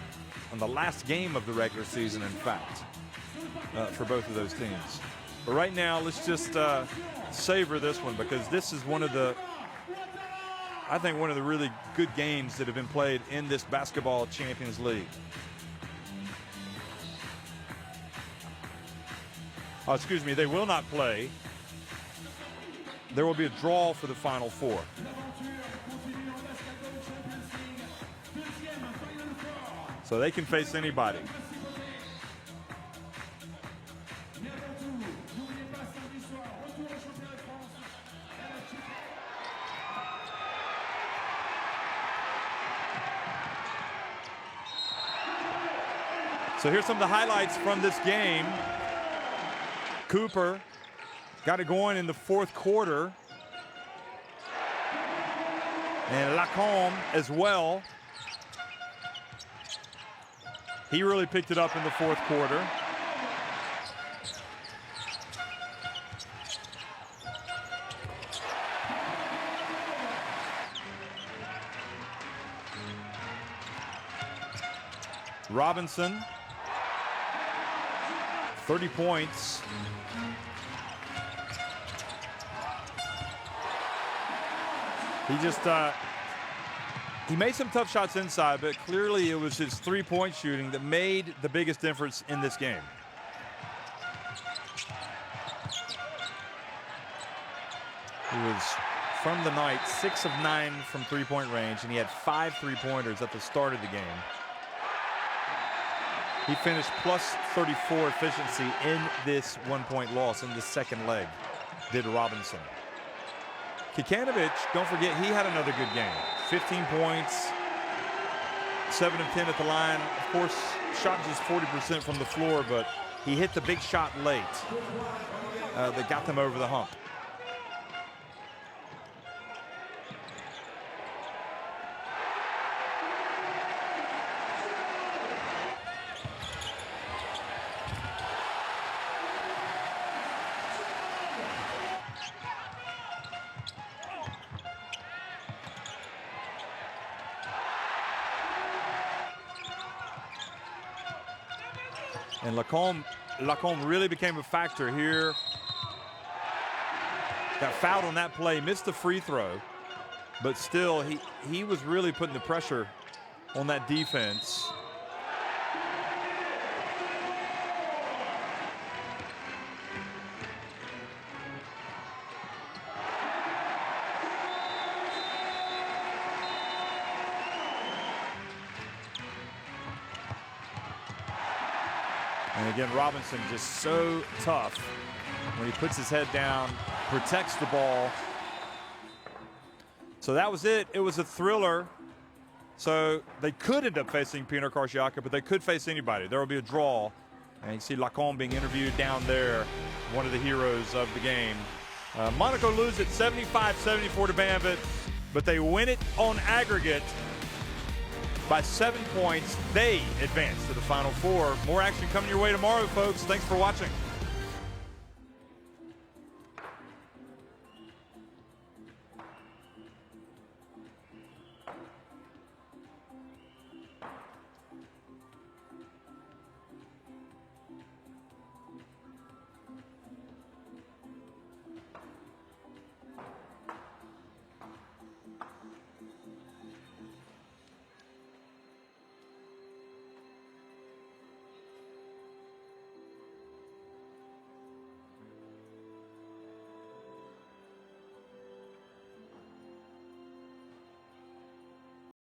on the last game of the regular season, in fact, for both of those teams. But right now, let's just savor this one, because this is one of the, I think, one of the really good games that have been played in this Basketball Champions League. Oh, excuse me, they will not play. There will be a draw for the Final Four. So they can face anybody. So here's some of the highlights from this game. Cooper got it going in the fourth quarter. And Lacombe as well. He really picked it up in the fourth quarter. Robinson, 30 points. He just, he made some tough shots inside, but clearly it was his three-point shooting that made the biggest difference in this game. He was, from the night, 6 of 9 from three-point range, and he had 5 three-pointers at the start of the game. He finished plus 34 efficiency in this one-point loss in the second leg, did Robinson. Kikanovic, don't forget, he had another good game. 15 points, 7 of 10 at the line. Of course, shot just 40% from the floor, but he hit the big shot late that got them over the hump. And Lacombe really became a factor here. Got fouled on that play, missed the free throw, but still he was really putting the pressure on that defense. And again, Robinson just so tough when he puts his head down, protects the ball. So that was it. It was a thriller. So they could end up facing Pieter Karsiaka, but they could face anybody. There will be a draw. And you see Lacombe being interviewed down there, one of the heroes of the game. Monaco lose it 75-74 to Banvit, but they win it on aggregate by 7 points. They advance to the Final Four. More action coming your way tomorrow, folks. Thanks for watching.